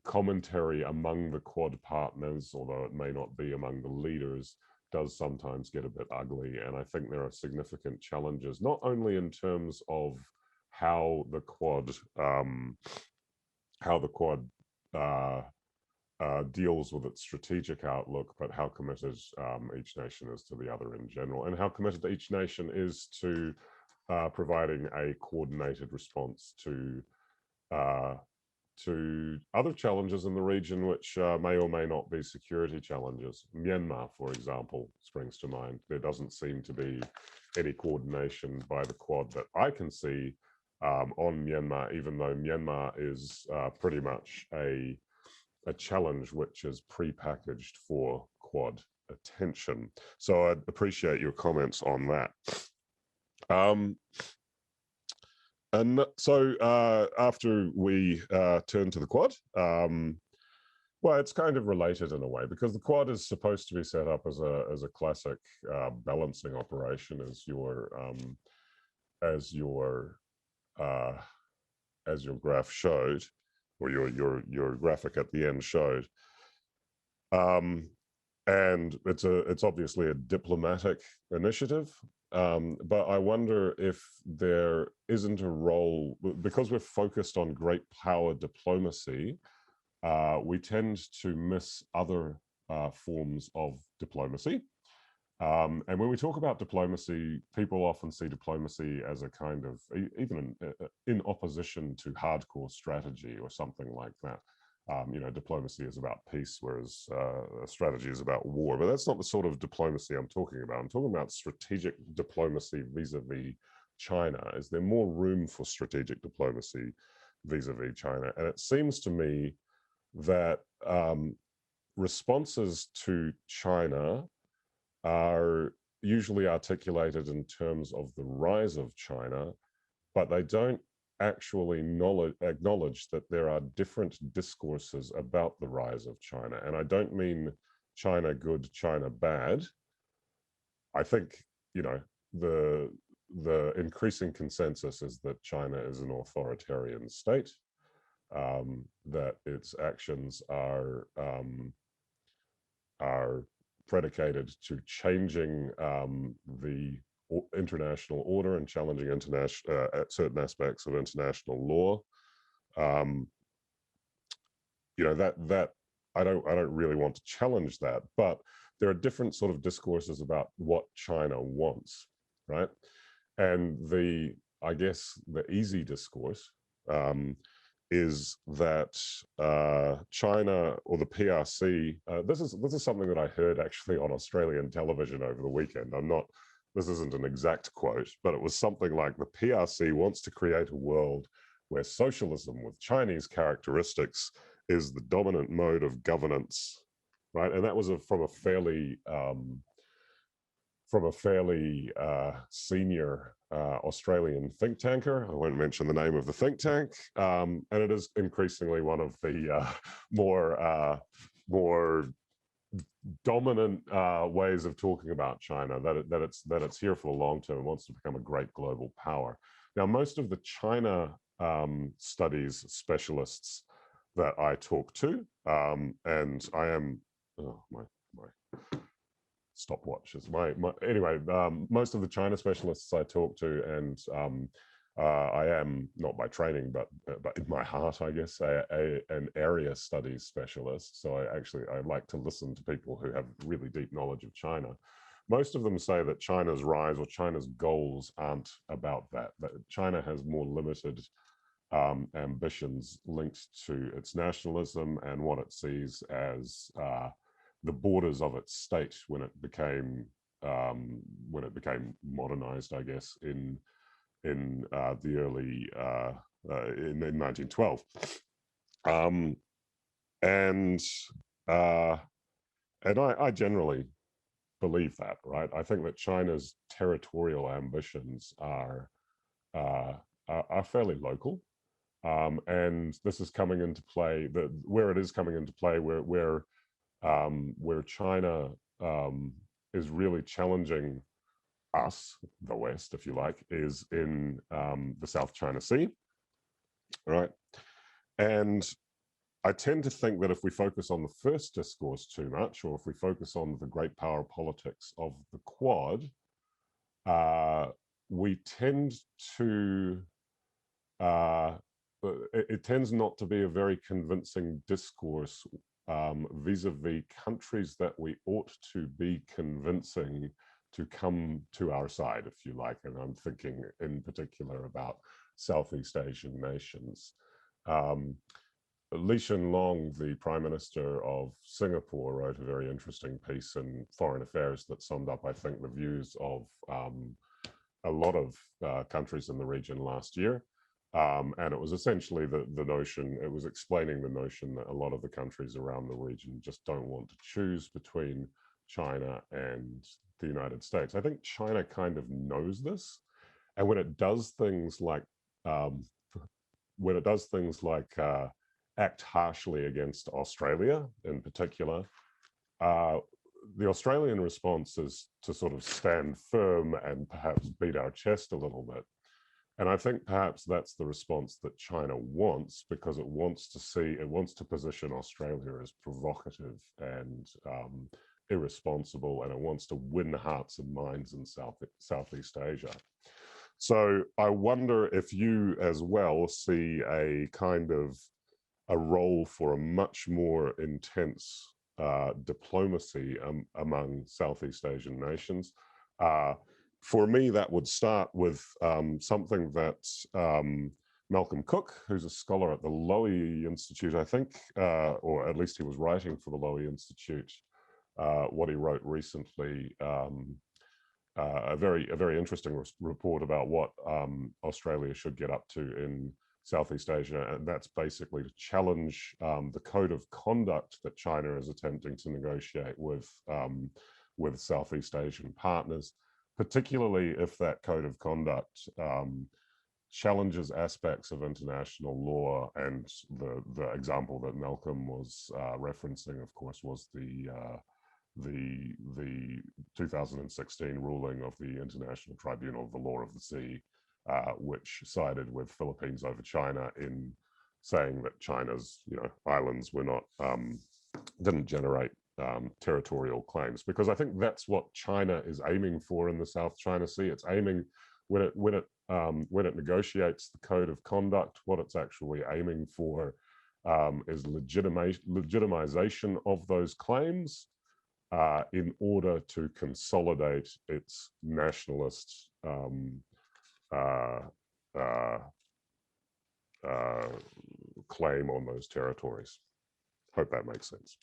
commentary among the Quad partners, although it may not be among the leaders, does sometimes get a bit ugly. And I think there are significant challenges, not only in terms of how the Quad deals with its strategic outlook, but how committed each nation is to the other in general, and how committed each nation is to providing a coordinated response to other challenges in the region, which may or may not be security challenges. Myanmar, for example, springs to mind. There doesn't seem to be any coordination by the Quad that I can see on Myanmar, even though Myanmar is pretty much a challenge which is pre-packaged for Quad attention. So I'd appreciate your comments on that. And so after we turn to the Quad, well, it's kind of related in a way, because the Quad is supposed to be set up as a classic balancing operation, as your graph showed, or your graphic at the end showed. And it's obviously a diplomatic initiative. But I wonder if there isn't a role, because we're focused on great power diplomacy, we tend to miss other forms of diplomacy. And when we talk about diplomacy, people often see diplomacy as a kind of, even in opposition to hardcore strategy or something like that. Diplomacy is about peace, whereas strategy is about war. But that's not the sort of diplomacy I'm talking about. I'm talking about strategic diplomacy vis-a-vis China. Is there more room for strategic diplomacy vis-a-vis China? And it seems to me that responses to China are usually articulated in terms of the rise of China, but they don't actually acknowledge that there are different discourses about the rise of China. And I don't mean China good, China bad. I think, the increasing consensus is that China is an authoritarian state, that its actions are predicated to changing the international order and challenging certain aspects of international law. That I don't really want to challenge that, but there are different sort of discourses about what China wants, right? And I guess the easy discourse is that China, or the PRC, this is something that I heard actually on Australian television over the weekend. This isn't an exact quote, but it was something like, the PRC wants to create a world where socialism with Chinese characteristics is the dominant mode of governance, right? And that was from a fairly senior Australian think tanker. I won't mention the name of the think tank, and it is increasingly one of the more dominant ways of talking about China, that it's here for the long term and wants to become a great global power. Now, most of the China studies specialists that I talk to, and I am, oh, my stopwatches. Anyway, most of the China specialists I talk to, and I am not by training, but in my heart, I guess, an area studies specialist. So I like to listen to people who have really deep knowledge of China. Most of them say that China's rise or China's goals aren't about that. That China has more limited ambitions linked to its nationalism and what it sees as the borders of its state when it became modernized, I guess, in the early in 1912, and I generally believe that, right? I think that China's territorial ambitions are fairly local, and this is coming into play. Where it is coming into play, where China is really challenging us, the West, if you like, is in the South China Sea, right? And I tend to think that if we focus on the first discourse too much, or if we focus on the great power politics of the Quad, we tend to, it tends not to be a very convincing discourse vis-a-vis countries that we ought to be convincing to come to our side, if you like. And I'm thinking in particular about Southeast Asian nations. Lee Hsien Loong, the Prime Minister of Singapore, wrote a very interesting piece in Foreign Affairs that summed up, I think, the views of a lot of countries in the region last year. And it was essentially the notion, it was explaining the notion that a lot of the countries around the region just don't want to choose between China and the United States. I think China kind of knows this. And when it does things like, act harshly against Australia in particular, the Australian response is to sort of stand firm and perhaps beat our chest a little bit. And I think perhaps that's the response that China wants, because it wants to position Australia as provocative and irresponsible, and it wants to win hearts and minds in Southeast Asia. So I wonder if you as well see a kind of a role for a much more intense diplomacy among Southeast Asian nations. For me, that would start with something that Malcolm Cook, who's a scholar at the Lowy Institute, I think, or at least he was writing for the Lowy Institute, what he wrote recently, a very interesting report about what Australia should get up to in Southeast Asia, and that's basically to challenge the code of conduct that China is attempting to negotiate with Southeast Asian partners, particularly if that code of conduct challenges aspects of international law. And the example that Malcolm was referencing, of course, was the 2016 ruling of the International Tribunal of the Law of the Sea, which sided with Philippines over China in saying that China's islands were not didn't generate territorial claims, because I think that's what China is aiming for in the South China Sea. It's aiming, when it negotiates the code of conduct, what it's actually aiming for is legitimization of those claims in order to consolidate its nationalist claim on those territories. Hope that makes sense.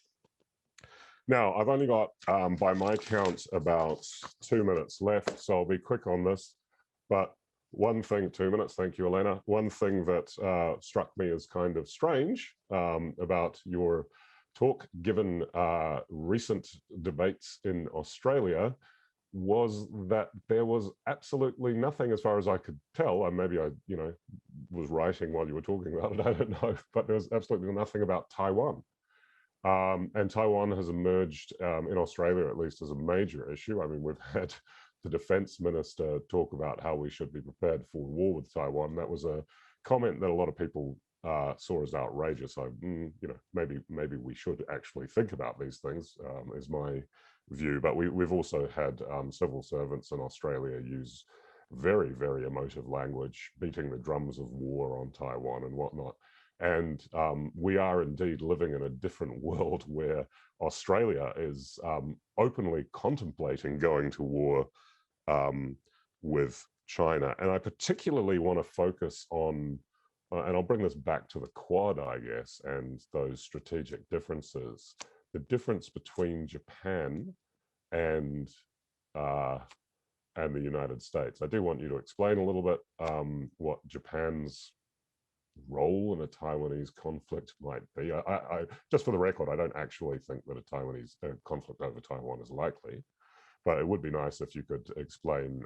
Now, I've only got, by my count, about 2 minutes left, so I'll be quick on this. But one thing, 2 minutes, thank you, Elena. One thing that struck me as kind of strange about your talk, given recent debates in Australia, was that there was absolutely nothing, as far as I could tell, and maybe I, was writing while you were talking about it, I don't know, but there was absolutely nothing about Taiwan. And Taiwan has emerged in Australia, at least, as a major issue. I mean, we've had the defense minister talk about how we should be prepared for war with Taiwan. That was a comment that a lot of people saw as outrageous. So, maybe we should actually think about these things, is my view. But we've also had civil servants in Australia use very, very emotive language, beating the drums of war on Taiwan and whatnot. And we are indeed living in a different world where Australia is openly contemplating going to war with China. And I particularly want to focus on, and I'll bring this back to the Quad, I guess, and those strategic differences, the difference between Japan and the United States. I do want you to explain a little bit what Japan's role in a Taiwanese conflict might be. I just for the record, I don't actually think that a Taiwanese conflict over Taiwan is likely, but it would be nice if you could explain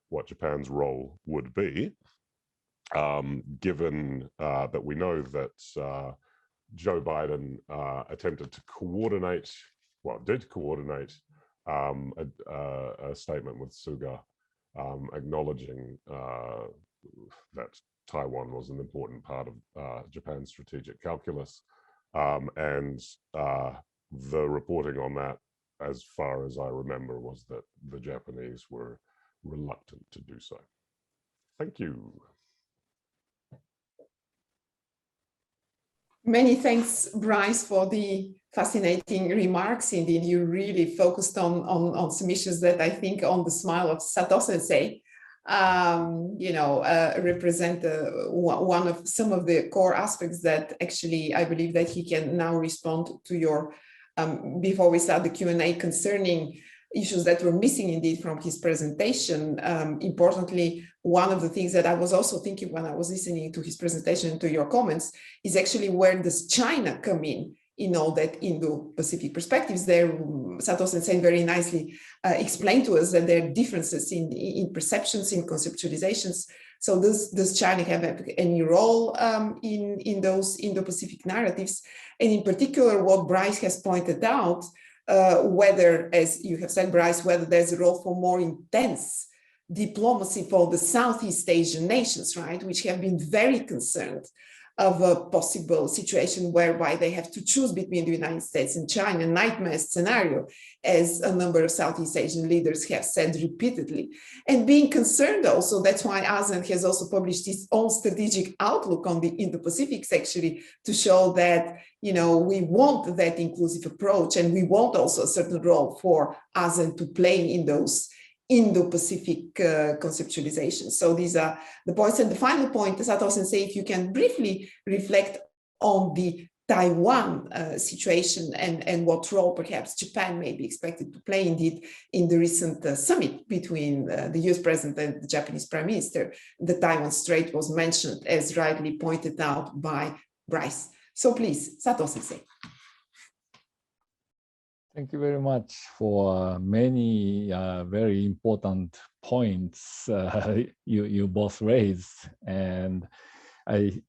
what Japan's role would be, given that we know that Joe Biden attempted to coordinate, did coordinate a statement with Suga acknowledging that Taiwan was an important part of Japan's strategic calculus. And the reporting on that, as far as I remember, was that the Japanese were reluctant to do so. Thank you. Many thanks, Bryce, for the fascinating remarks. Indeed, you really focused on some issues that I think, on the smile of Sato-sensei, represent one of some of the core aspects that actually I believe that he can now respond to your, before we start the Q&A, concerning issues that were missing indeed from his presentation. Importantly, one of the things that I was also thinking when I was listening to his presentation, to your comments, is actually where does China come in all that Indo-Pacific perspectives. There, Sato-sensei very nicely explained to us that there are differences in perceptions, in conceptualizations. So does China have any role in those Indo-Pacific narratives? And in particular, what Bryce has pointed out, whether, as you have said, Bryce, whether there's a role for more intense diplomacy for the Southeast Asian nations, right, which have been very concerned of a possible situation whereby they have to choose between the United States and China, nightmare scenario, as a number of Southeast Asian leaders have said repeatedly. And being concerned also, that's why ASEAN has also published its own strategic outlook on the Indo-Pacific, actually, to show that, we want that inclusive approach, and we want also a certain role for ASEAN to play in those Indo-Pacific conceptualization. So these are the points. And the final point, Sato-sensei, if you can briefly reflect on the Taiwan situation and what role perhaps Japan may be expected to play indeed in the recent summit between the US President and the Japanese Prime Minister. The Taiwan Strait was mentioned, as rightly pointed out by Bryce. So please, Sato-sensei. Thank you very much for many very important points you both raised, and I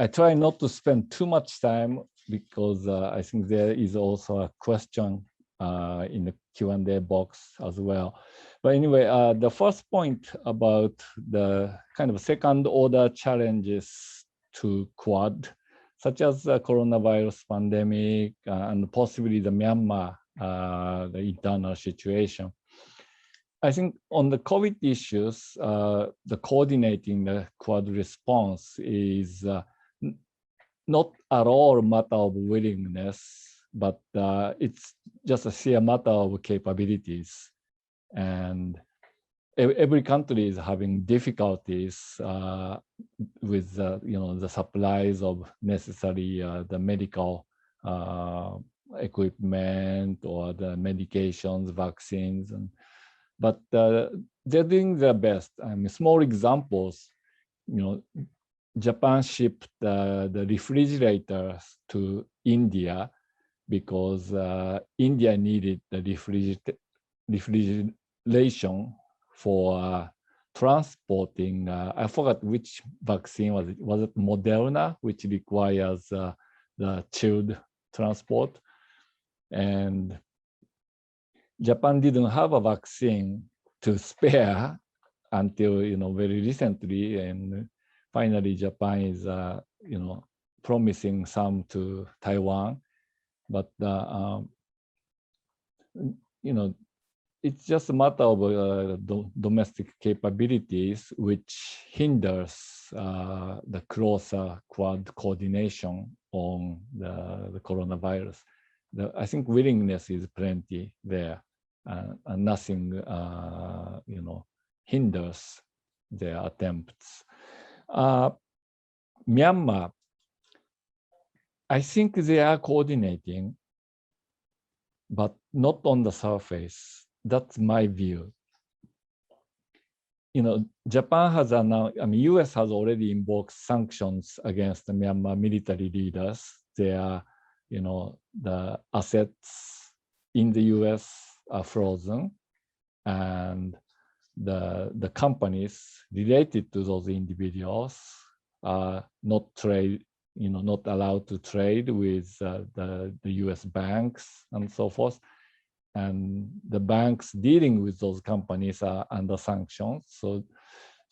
try not to spend too much time because I think there is also a question in the Q&A box as well. But anyway, the first point about the kind of second-order challenges to Quad, such as the coronavirus pandemic and possibly the Myanmar, the internal situation. I think on the COVID issues, the coordinating the Quad response is not at all a matter of willingness, but it's just a sheer matter of capabilities. And every country is having difficulties with the supplies of necessary the medical equipment or the medications, vaccines, but they're doing their best. I mean, small examples, Japan shipped the refrigerators to India because India needed the refrigeration for transporting, I forgot which vaccine was it. Was it Moderna, which requires the chilled transport? And Japan didn't have a vaccine to spare until very recently, and finally Japan is promising some to Taiwan, but it's just a matter of domestic capabilities, which hinders the closer Quad coordination on the coronavirus. I think willingness is plenty there, and nothing hinders their attempts. Myanmar, I think they are coordinating, but not on the surface. That's my view. Japan has announced, US has already invoked sanctions against the Myanmar military leaders. They are, the assets in the US are frozen, and the companies related to those individuals are not allowed to trade with the US banks and so forth. And the banks dealing with those companies are under sanctions. So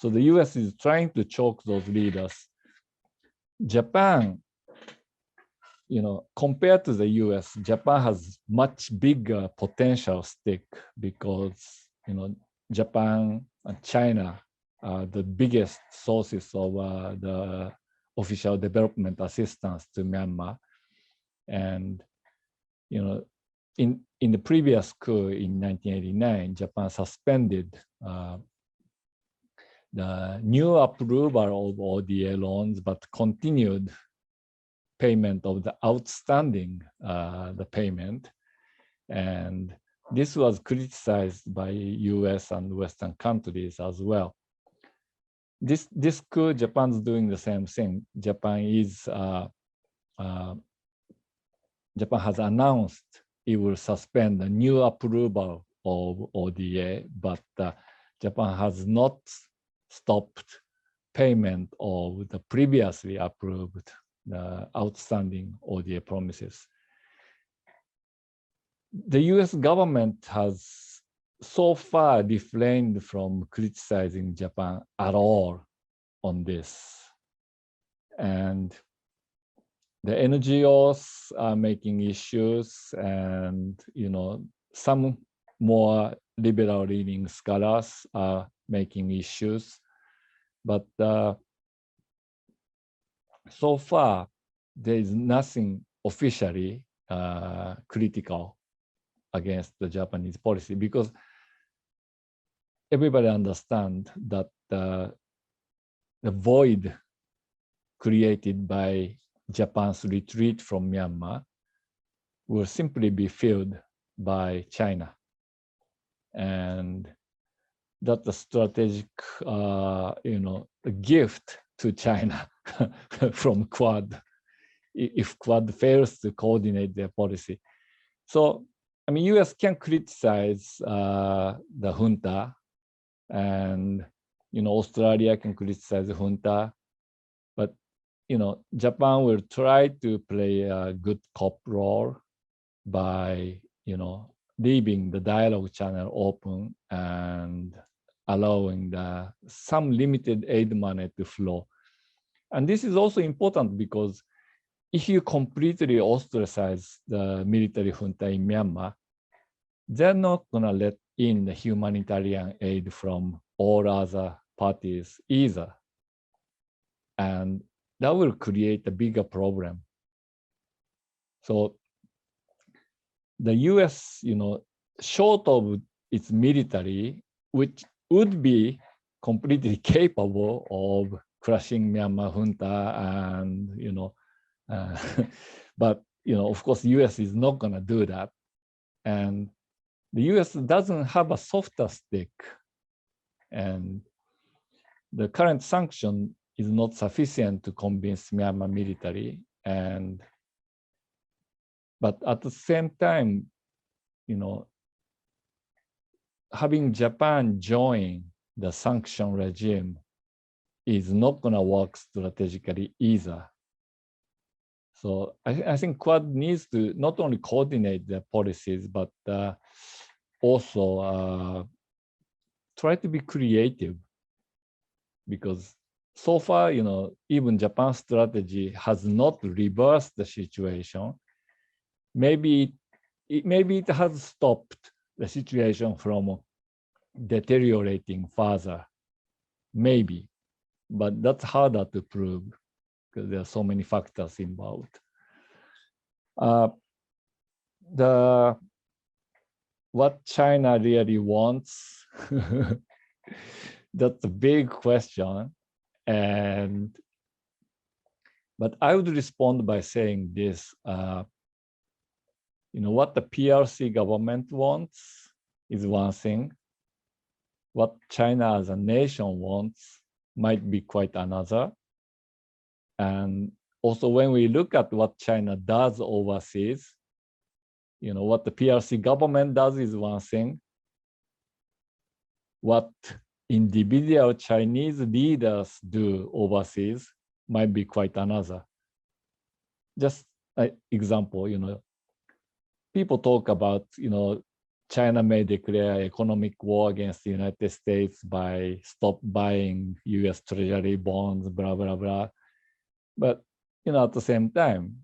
the US is trying to choke those leaders. Japan, compared to the US, Japan has much bigger potential stake because, Japan and China are the biggest sources of the official development assistance to Myanmar. And, in the previous coup in 1989, Japan suspended the new approval of ODA loans, but continued payment of the outstanding the payment. And this was criticized by US and Western countries as well. This coup, Japan's doing the same thing. Japan has announced it will suspend the new approval of ODA, but Japan has not stopped payment of the previously approved outstanding ODA promises. The US government has so far refrained from criticizing Japan at all on this. And the NGOs are making issues, and some more liberal-leaning scholars are making issues, but so far there is nothing officially critical against the Japanese policy, because everybody understands that the void created by Japan's retreat from Myanmar will simply be filled by China. And that's a strategic, a gift to China from Quad, if Quad fails to coordinate their policy. So, US can criticize the junta, and, Australia can criticize the junta, but, Japan will try to play a good cop role by, leaving the dialogue channel open and allowing some limited aid money to flow. And this is also important because if you completely ostracize the military junta in Myanmar, they're not going to let in the humanitarian aid from all other parties either. And that will create a bigger problem. So the US, short of its military, which would be completely capable of crushing Myanmar junta, and, but, of course, the US is not going to do that. And the US doesn't have a softer stick. And the current sanction is not sufficient to convince Myanmar military. But at the same time, having Japan join the sanction regime is not going to work strategically either. So I think Quad needs to not only coordinate the policies, but also try to be creative, because so far, even Japan's strategy has not reversed the situation. Maybe it has stopped the situation from deteriorating further, maybe, but that's harder to prove because there are so many factors involved. What China really wants, that's a big question. But I would respond by saying this, what the PRC government wants is one thing. What China as a nation wants might be quite another. And also when we look at what China does overseas, what the PRC government does is one thing. What individual Chinese leaders do overseas might be quite another. Just an example, people talk about, China may declare economic war against the United States by stop buying US Treasury bonds, blah, blah, blah. But, at the same time,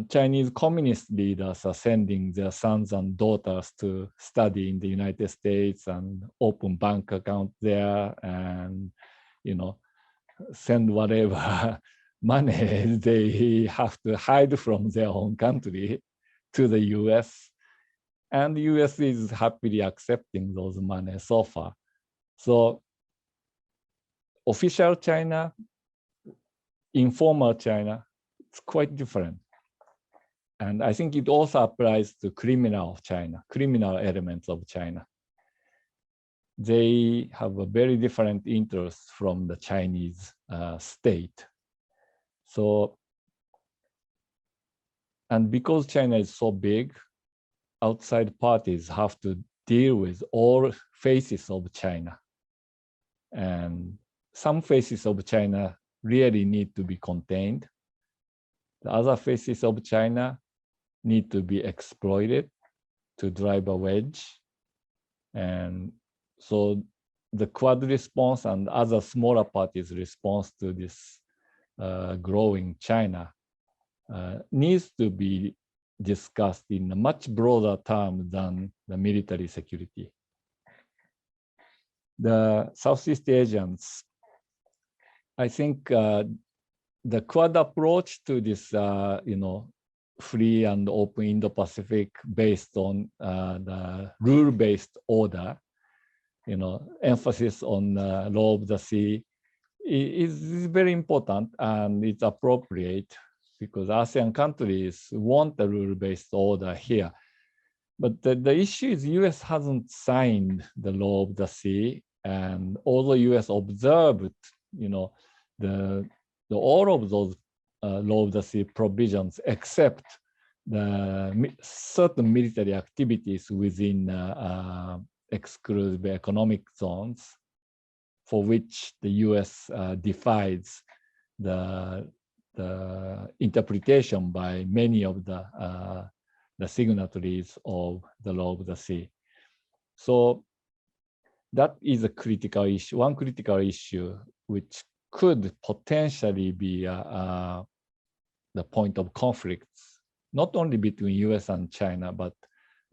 Chinese communist leaders are sending their sons and daughters to study in the United States and open bank account there and, send whatever money they have to hide from their own country to the US. And the US is happily accepting those money so far. So official China, informal China, it's quite different. And I think it also applies to criminal China, criminal elements of China. They have a very different interest from the Chinese state. So, and because China is so big, outside parties have to deal with all faces of China. And some faces of China really need to be contained. The other faces of China need to be exploited to drive a wedge. And so the Quad response and other smaller parties' response to this growing China needs to be discussed in a much broader term than the military security. The Southeast Asians, I think the Quad approach to this, free and open Indo-Pacific based on the rule-based order, emphasis on law of the sea is very important, and it's appropriate because ASEAN countries want a rule-based order here. But the issue is US hasn't signed the law of the sea, and although US observed, all of those law of the sea provisions except the certain military activities within exclusive economic zones, for which the US defies the interpretation by many of the signatories of the law of the sea. So that is a critical issue, one critical issue, which could potentially be the point of conflicts, not only between US and China, but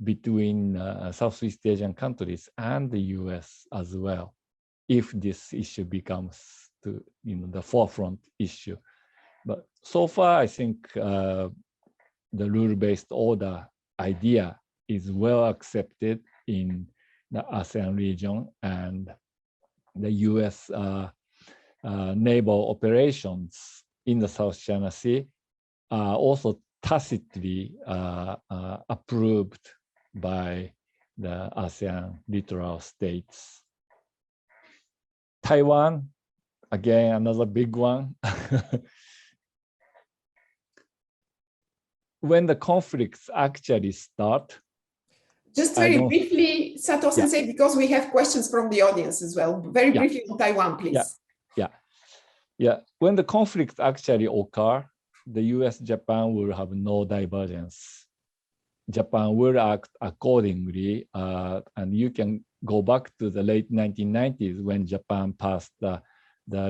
between Southeast Asian countries and the US as well, if this issue becomes the forefront issue. But so far, I think the rule-based order idea is well accepted in the ASEAN region, and the US naval operations in the South China Sea are also tacitly approved by the ASEAN littoral states. Taiwan, again, another big one. When the conflicts actually start, just very briefly, Sato Sensei, because we have questions from the audience as well. Very briefly on Taiwan, please. Yeah. When the conflict actually occur, the US-Japan will have no divergence. Japan will act accordingly, and you can go back to the late 1990s when Japan passed the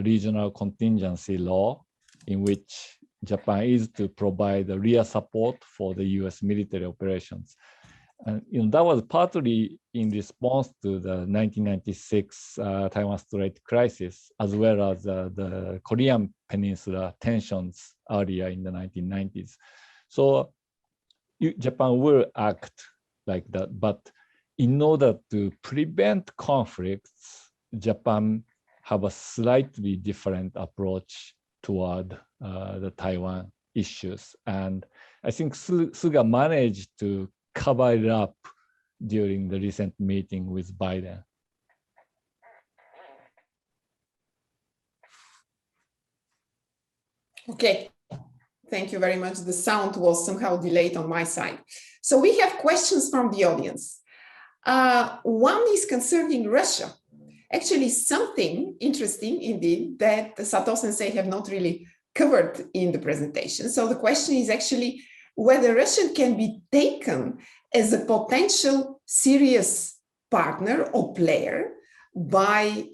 regional contingency law, in which Japan is to provide the real support for the US military operations. And that was partly in response to the 1996 Taiwan Strait crisis, as well as the Korean Peninsula tensions earlier in the 1990s. So Japan will act like that, but in order to prevent conflicts, Japan have a slightly different approach toward the Taiwan issues. And I think Suga managed to cover it up during the recent meeting with Biden. Okay, thank you very much. The sound was somehow delayed on my side. So we have questions from the audience. One is concerning Russia. Actually, something interesting indeed that Sato Sensei have not really covered in the presentation. So the question is actually whether Russia can be taken as a potential serious partner or player by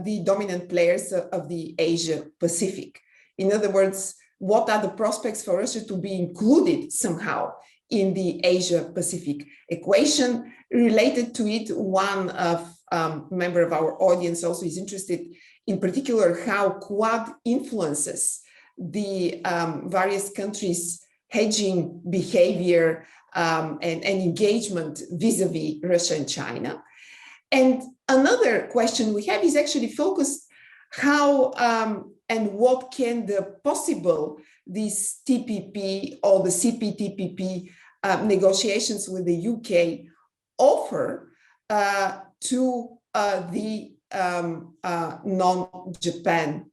the dominant players of the Asia Pacific. In other words, what are the prospects for Russia to be included somehow in the Asia Pacific equation? Related to it, one member of our audience also is interested in particular how Quad influences the various countries' hedging behavior and engagement vis-a-vis Russia and China. And another question we have is actually focused how and what can the possible this TPP or the CPTPP negotiations with the UK offer to the non-Japan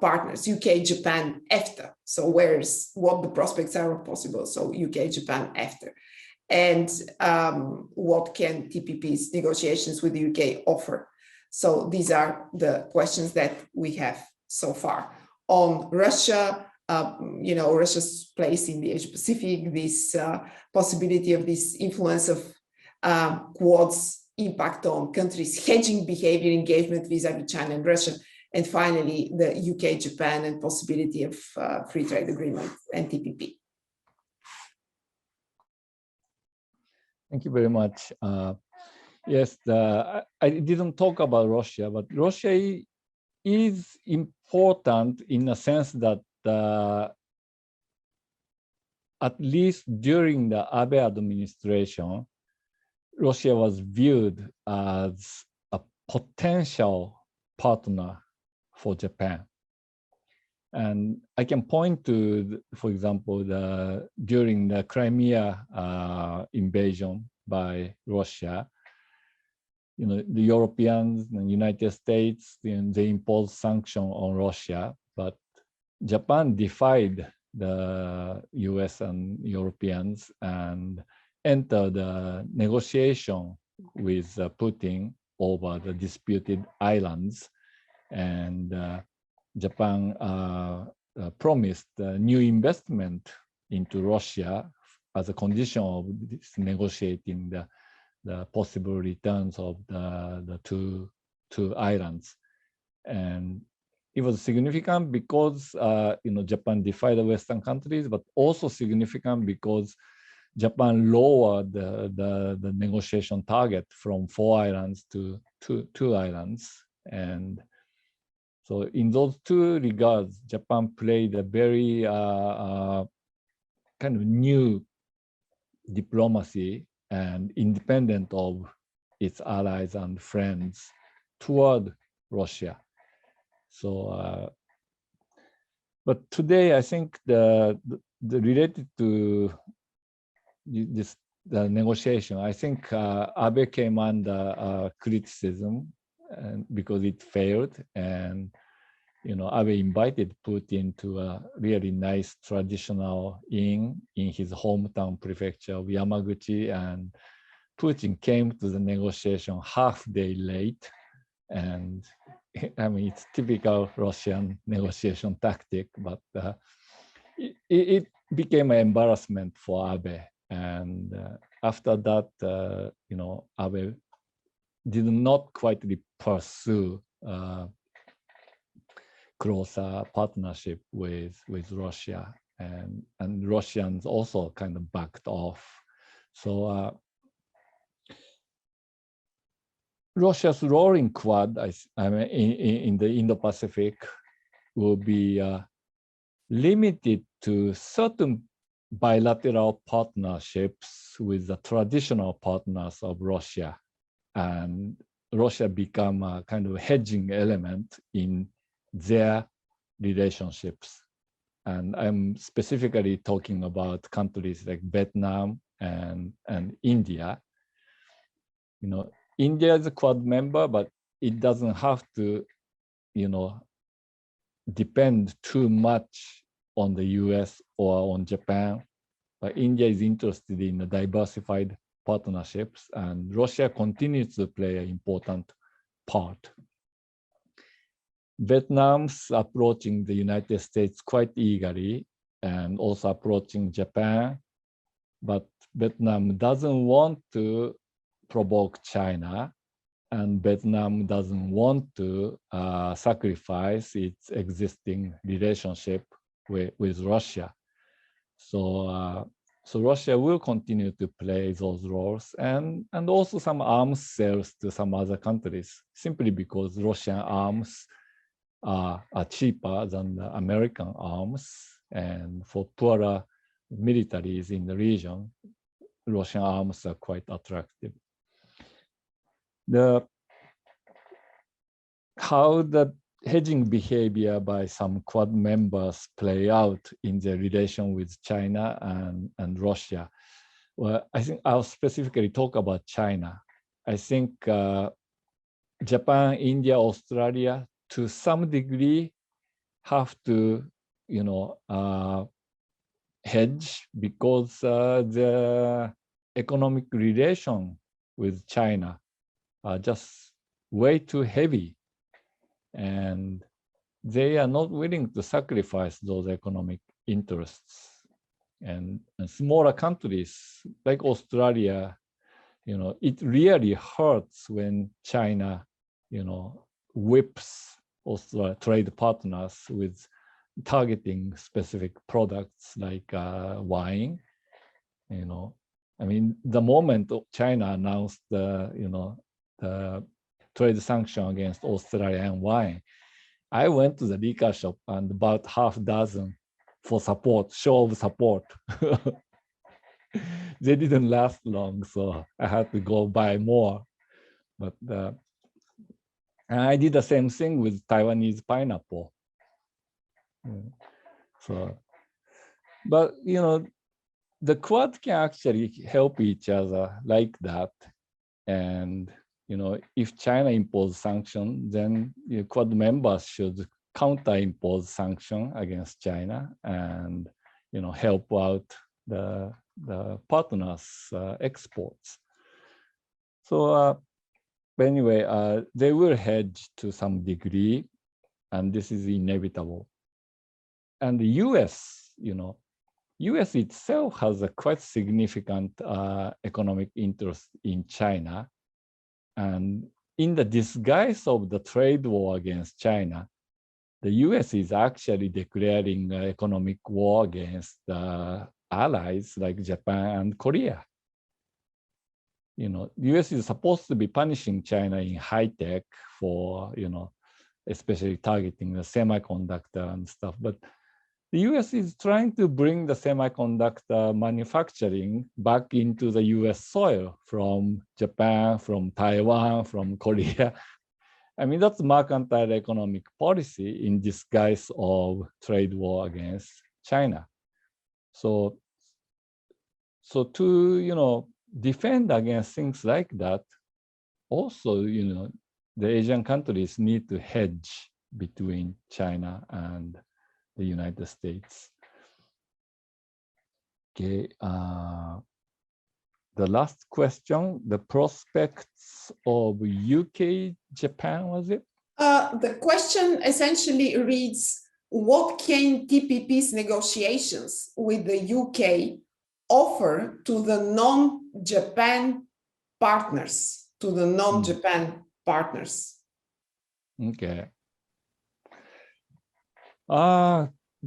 partners, UK, Japan, EFTA. So what the prospects are possible, so UK, Japan, EFTA. And what can TPP's negotiations with the UK offer? So these are the questions that we have so far. On Russia, Russia's place in the Asia Pacific, this possibility of this influence of Quad's impact on countries' hedging behavior, engagement vis-a-vis China and Russia, and finally the UK, Japan, and possibility of free trade agreement and TPP. Thank you very much. Yes, I didn't talk about Russia, but Russia is important in the sense that at least during the Abe administration, Russia was viewed as a potential partner for Japan. And I can point to, for example, during the Crimea invasion by Russia, the Europeans and United States, they imposed sanctions on Russia, but Japan defied the US and Europeans and entered a negotiation with Putin over the disputed islands. And Japan promised new investment into Russia as a condition of negotiating the possible returns of the two islands. And it was significant because Japan defied the Western countries, but also significant because Japan lowered the negotiation target from 4 islands to two islands. And so in those two regards, Japan played a very kind of new diplomacy and independent of its allies and friends toward Russia. So, but today I think the related to the negotiation, I think Abe came under criticism because it failed, and Abe invited Putin to a really nice traditional inn in his hometown prefecture of Yamaguchi, and Putin came to the negotiation half day late, and I mean, it's typical Russian negotiation tactic, but it became an embarrassment for Abe. And after that, Abe did not quite pursue closer partnership with Russia, and Russians also kind of backed off. So Russia's rolling quad, I mean, in the Indo-Pacific, will be limited to certain bilateral partnerships with the traditional partners of Russia, and Russia become a kind of hedging element in their relationships. And I'm specifically talking about countries like Vietnam and India. India is a Quad member, but it doesn't have to, depend too much on the US or on Japan. But India is interested in the diversified partnerships, and Russia continues to play an important part. Vietnam's approaching the United States quite eagerly and also approaching Japan, but Vietnam doesn't want to provoke China, and Vietnam doesn't want to sacrifice its existing relationship with Russia. So Russia will continue to play those roles, and also some arms sales to some other countries, simply because Russian arms are cheaper than the American arms, and for poorer militaries in the region, Russian arms are quite attractive. How the hedging behavior by some Quad members play out in their relation with China and Russia. Well, I think I'll specifically talk about China. I think Japan, India, Australia, to some degree, have to, hedge, because the economic relation with China are just way too heavy, and they are not willing to sacrifice those economic interests. And smaller countries like Australia, it really hurts when China, whips Australia trade partners with targeting specific products like wine. I mean, the moment China announced the trade sanction against Australian wine, I went to the liquor shop and about half dozen for support, show of support. They didn't last long, so I had to go buy more. But and I did the same thing with Taiwanese pineapple. But the Quad can actually help each other like that. And if China imposes sanction, then Quad members should counter-impose sanction against China and help out the partners' exports. So anyway, they will hedge to some degree, and this is inevitable. And the US, US itself has a quite significant economic interest in China. And in the disguise of the trade war against China, the US is actually declaring an economic war against allies like Japan and Korea. The US is supposed to be punishing China in high tech for, especially targeting the semiconductor and stuff. But the US is trying to bring the semiconductor manufacturing back into the US soil from Japan, from Taiwan, from Korea. I mean, that's mercantile economic policy in disguise of trade war against China. So to, defend against things like that, also, the Asian countries need to hedge between China and the United States. Okay. the last question, the prospects of UK, Japan, was it? The question essentially reads, what can TPP's negotiations with the UK offer to the non-Japan partners, Okay.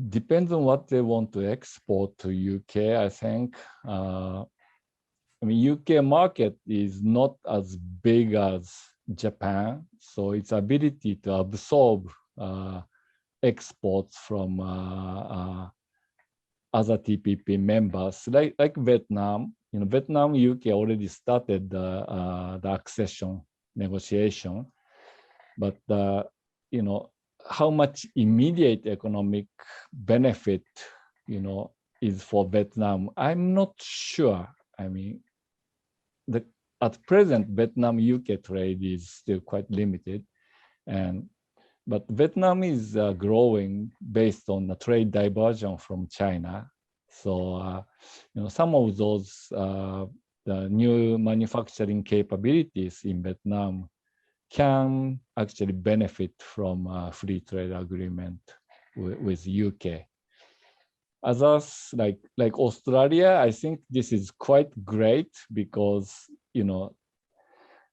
Depends on what they want to export to UK, I think. I mean, UK market is not as big as Japan, so its ability to absorb exports from other TPP members, like Vietnam. You know, Vietnam, UK already started the accession negotiation, but you know, how much immediate economic benefit, you know, is for Vietnam, I'm not sure. I mean, at present, Vietnam-UK trade is still quite limited, but Vietnam is growing based on the trade diversion from China. So, you know, some of those the new manufacturing capabilities in Vietnam can actually benefit from a free trade agreement with UK. Others like Australia, I think this is quite great because, you know,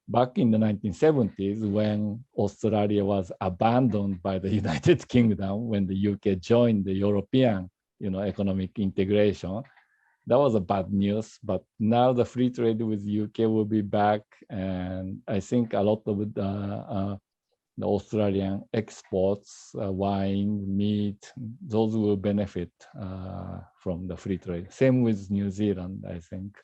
back in the 1970s, when Australia was abandoned by the United Kingdom, when the UK joined the European, you know, economic integration, that was a bad news. But now the free trade with UK will be back, and I think a lot of the Australian exports, wine, meat, those will benefit from the free trade. Same with New Zealand, I think.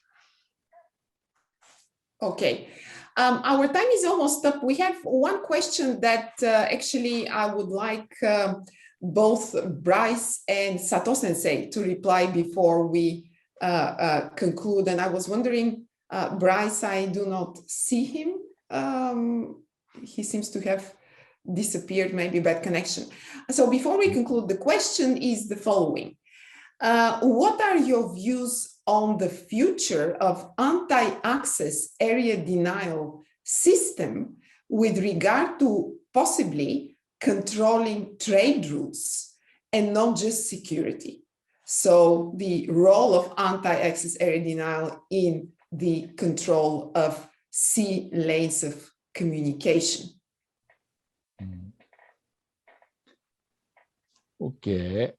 Okay, our time is almost up. We have one question that actually I would like both Bryce and Sato Sensei to reply before we conclude. And I was wondering, Bryce, I do not see him. He seems to have disappeared, maybe bad connection. So before we conclude, the question is the following. What are your views on the future of anti-access area denial system with regard to possibly controlling trade routes and not just security? So the role of anti-access area denial in the control of sea lanes of communication. Okay.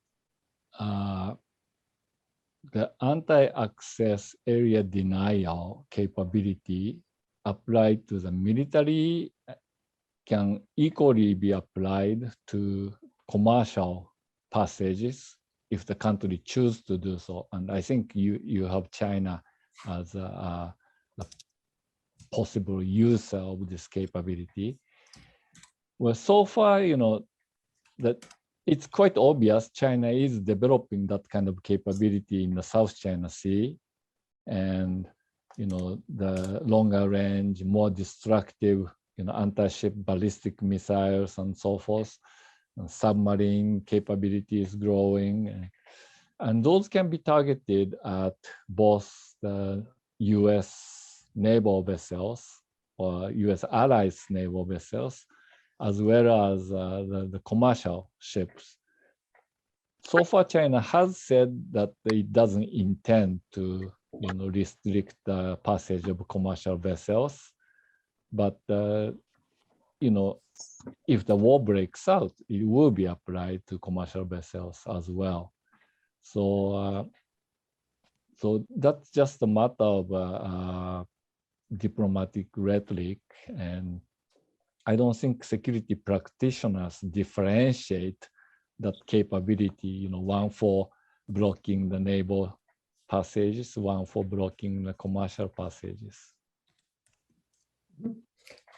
The anti-access area denial capability applied to the military can equally be applied to commercial passages if the country chooses to do so. And I think you have China as a possible user of this capability. Well, so far, you know, that it's quite obvious China is developing that kind of capability in the South China Sea, and, you know, the longer range, more destructive, you know, anti-ship ballistic missiles and so forth, and submarine capability is growing, and those can be targeted at both the U.S. naval vessels or U.S. allies naval vessels, as well as the commercial ships. So far, China has said that it doesn't intend to, you know, restrict the passage of commercial vessels, but you know, if the war breaks out, it will be applied to commercial vessels as well. So, so that's just a matter of diplomatic rhetoric, and I don't think security practitioners differentiate that capability, you know, one for blocking the naval passages, one for blocking the commercial passages.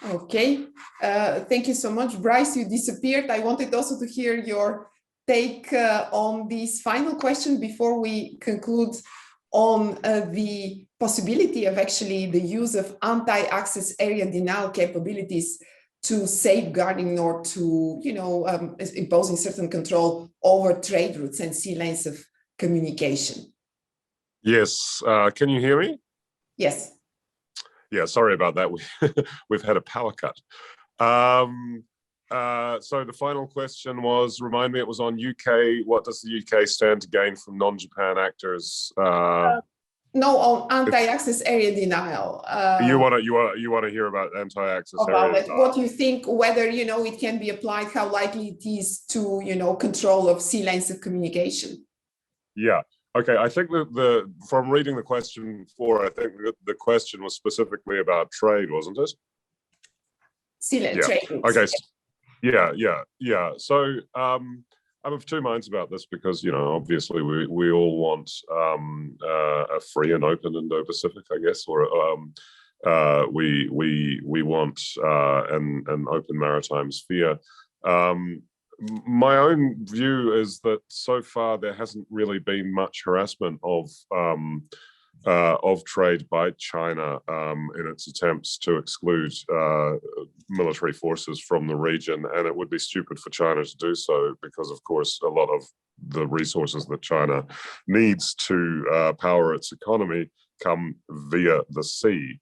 Okay, thank you so much. Bryce, you disappeared. I wanted also to hear your take on this final question before we conclude on the possibility of actually the use of anti-access area denial capabilities to safeguarding or to, you know, imposing certain control over trade routes and sea lanes of communication. Yes, can you hear me? Yes. Yeah, sorry about that. We've had a power cut. So the final question was, remind me, it was on UK. What does the UK stand to gain from non-Japan actors? No, on anti-access area denial. You want to hear about anti-access area it. What you think, whether it can be applied, how likely it is to control of sea lanes of communication. Yeah. Okay. I think that from reading the question before, I think the question was specifically about trade, wasn't it? Sea lane trade routes. Okay. Yeah. So I'm of two minds about this because, obviously we all want a free and open Indo-Pacific, I guess, or we want an open maritime sphere. My own view is that so far there hasn't really been much harassment of trade by China in its attempts to exclude military forces from the region, and it would be stupid for China to do so because, of course, a lot of the resources that China needs to power its economy come via the sea.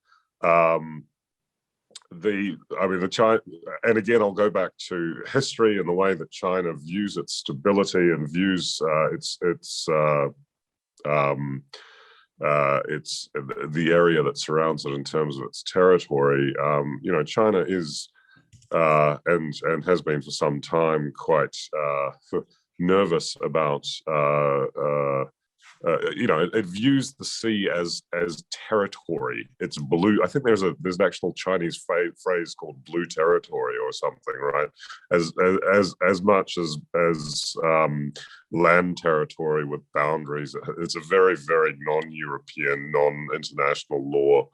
China, and again, I'll go back to history and the way that China views its stability and views it's the area that surrounds it in terms of its territory. China is and has been for some time quite nervous about it views the sea as territory. It's blue. I think there's an actual Chinese phrase called blue territory or something, right? As much as land territory with boundaries. It's a very, very non-European, non-international law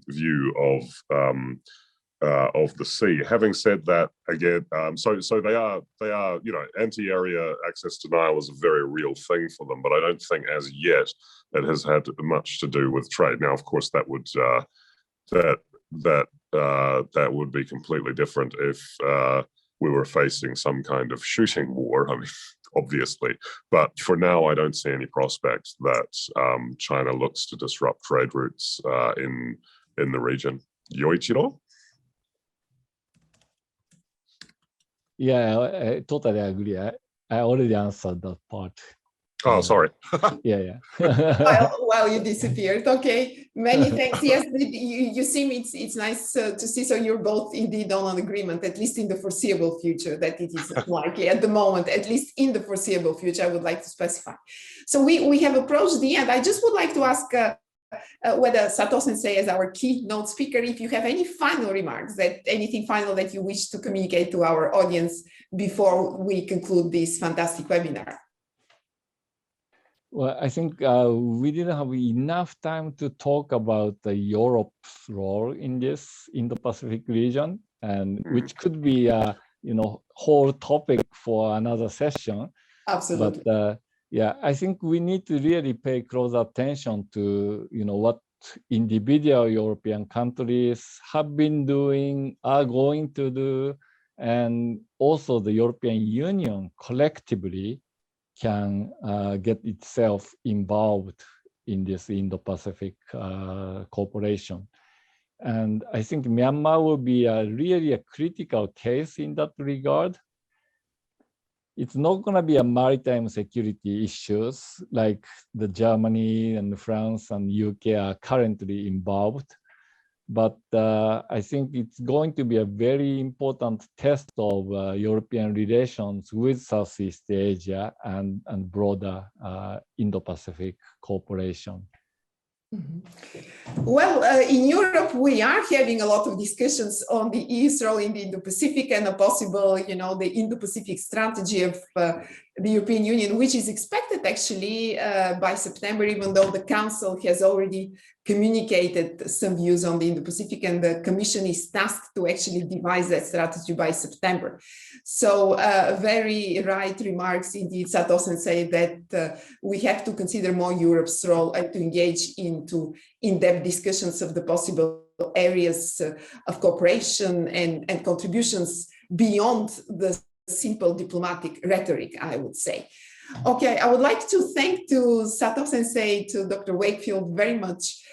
view of the sea. Having said that, again, so they are, anti-area access denial is a very real thing for them, but I don't think as yet it has had much to do with trade. Now, of course, that would be completely different if we were facing some kind of shooting war. I mean, obviously, but for now, I don't see any prospects that China looks to disrupt trade routes in the region. Yoichiro? Yeah, I totally agree. I already answered that part. Oh, sorry. Yeah. While you disappeared. Okay, many thanks. Yes, you seem it's nice to see. So you're both indeed on an agreement, at least in the foreseeable future, that it is likely at the moment, at least in the foreseeable future, I would like to specify. So we have approached the end. I just would like to ask whether Sato-sensei, as our keynote speaker, if you have any final remarks, anything final that you wish to communicate to our audience before we conclude this fantastic webinar. Well, I think we didn't have enough time to talk about Europe's role in this Indo-Pacific region, and which could be whole topic for another session. Absolutely. But yeah, I think we need to really pay close attention to what individual European countries have been doing, are going to do, and also the European Union collectively can get itself involved in this Indo-Pacific cooperation. And I think Myanmar will be really a critical case in that regard. It's not going to be a maritime security issues like the Germany and France and UK are currently involved. But I think it's going to be a very important test of European relations with Southeast Asia and broader Indo-Pacific cooperation. Mm-hmm. Well, in Europe, we are having a lot of discussions on the EU's role in the Indo-Pacific and a possible, the Indo-Pacific strategy of the European Union, which is expected actually by September, even though the Council has already communicated some views on the Indo-Pacific, and the Commission is tasked to actually devise that strategy by September. So very right remarks indeed, Sato-sensei, that we have to consider more Europe's role and to engage into in-depth discussions of the possible areas of cooperation and contributions beyond the simple diplomatic rhetoric, I would say. Okay, I would like to thank to Sato-sensei, to Dr. Wakefield very much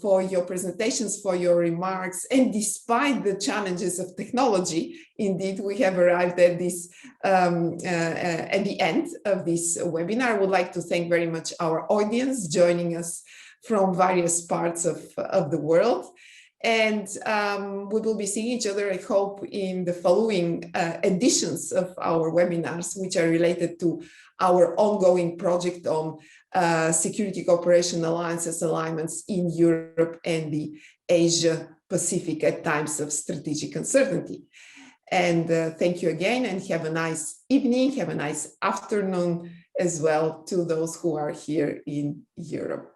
for your presentations, for your remarks. And despite the challenges of technology, indeed, we have arrived at this at the end of this webinar. I would like to thank very much our audience joining us from various parts of the world. And we will be seeing each other, I hope, in the following editions of our webinars, which are related to our ongoing project on security cooperation alliances alignments in Europe and the Asia Pacific at times of strategic uncertainty. And thank you again, and have a nice evening, have a nice afternoon as well to those who are here in Europe.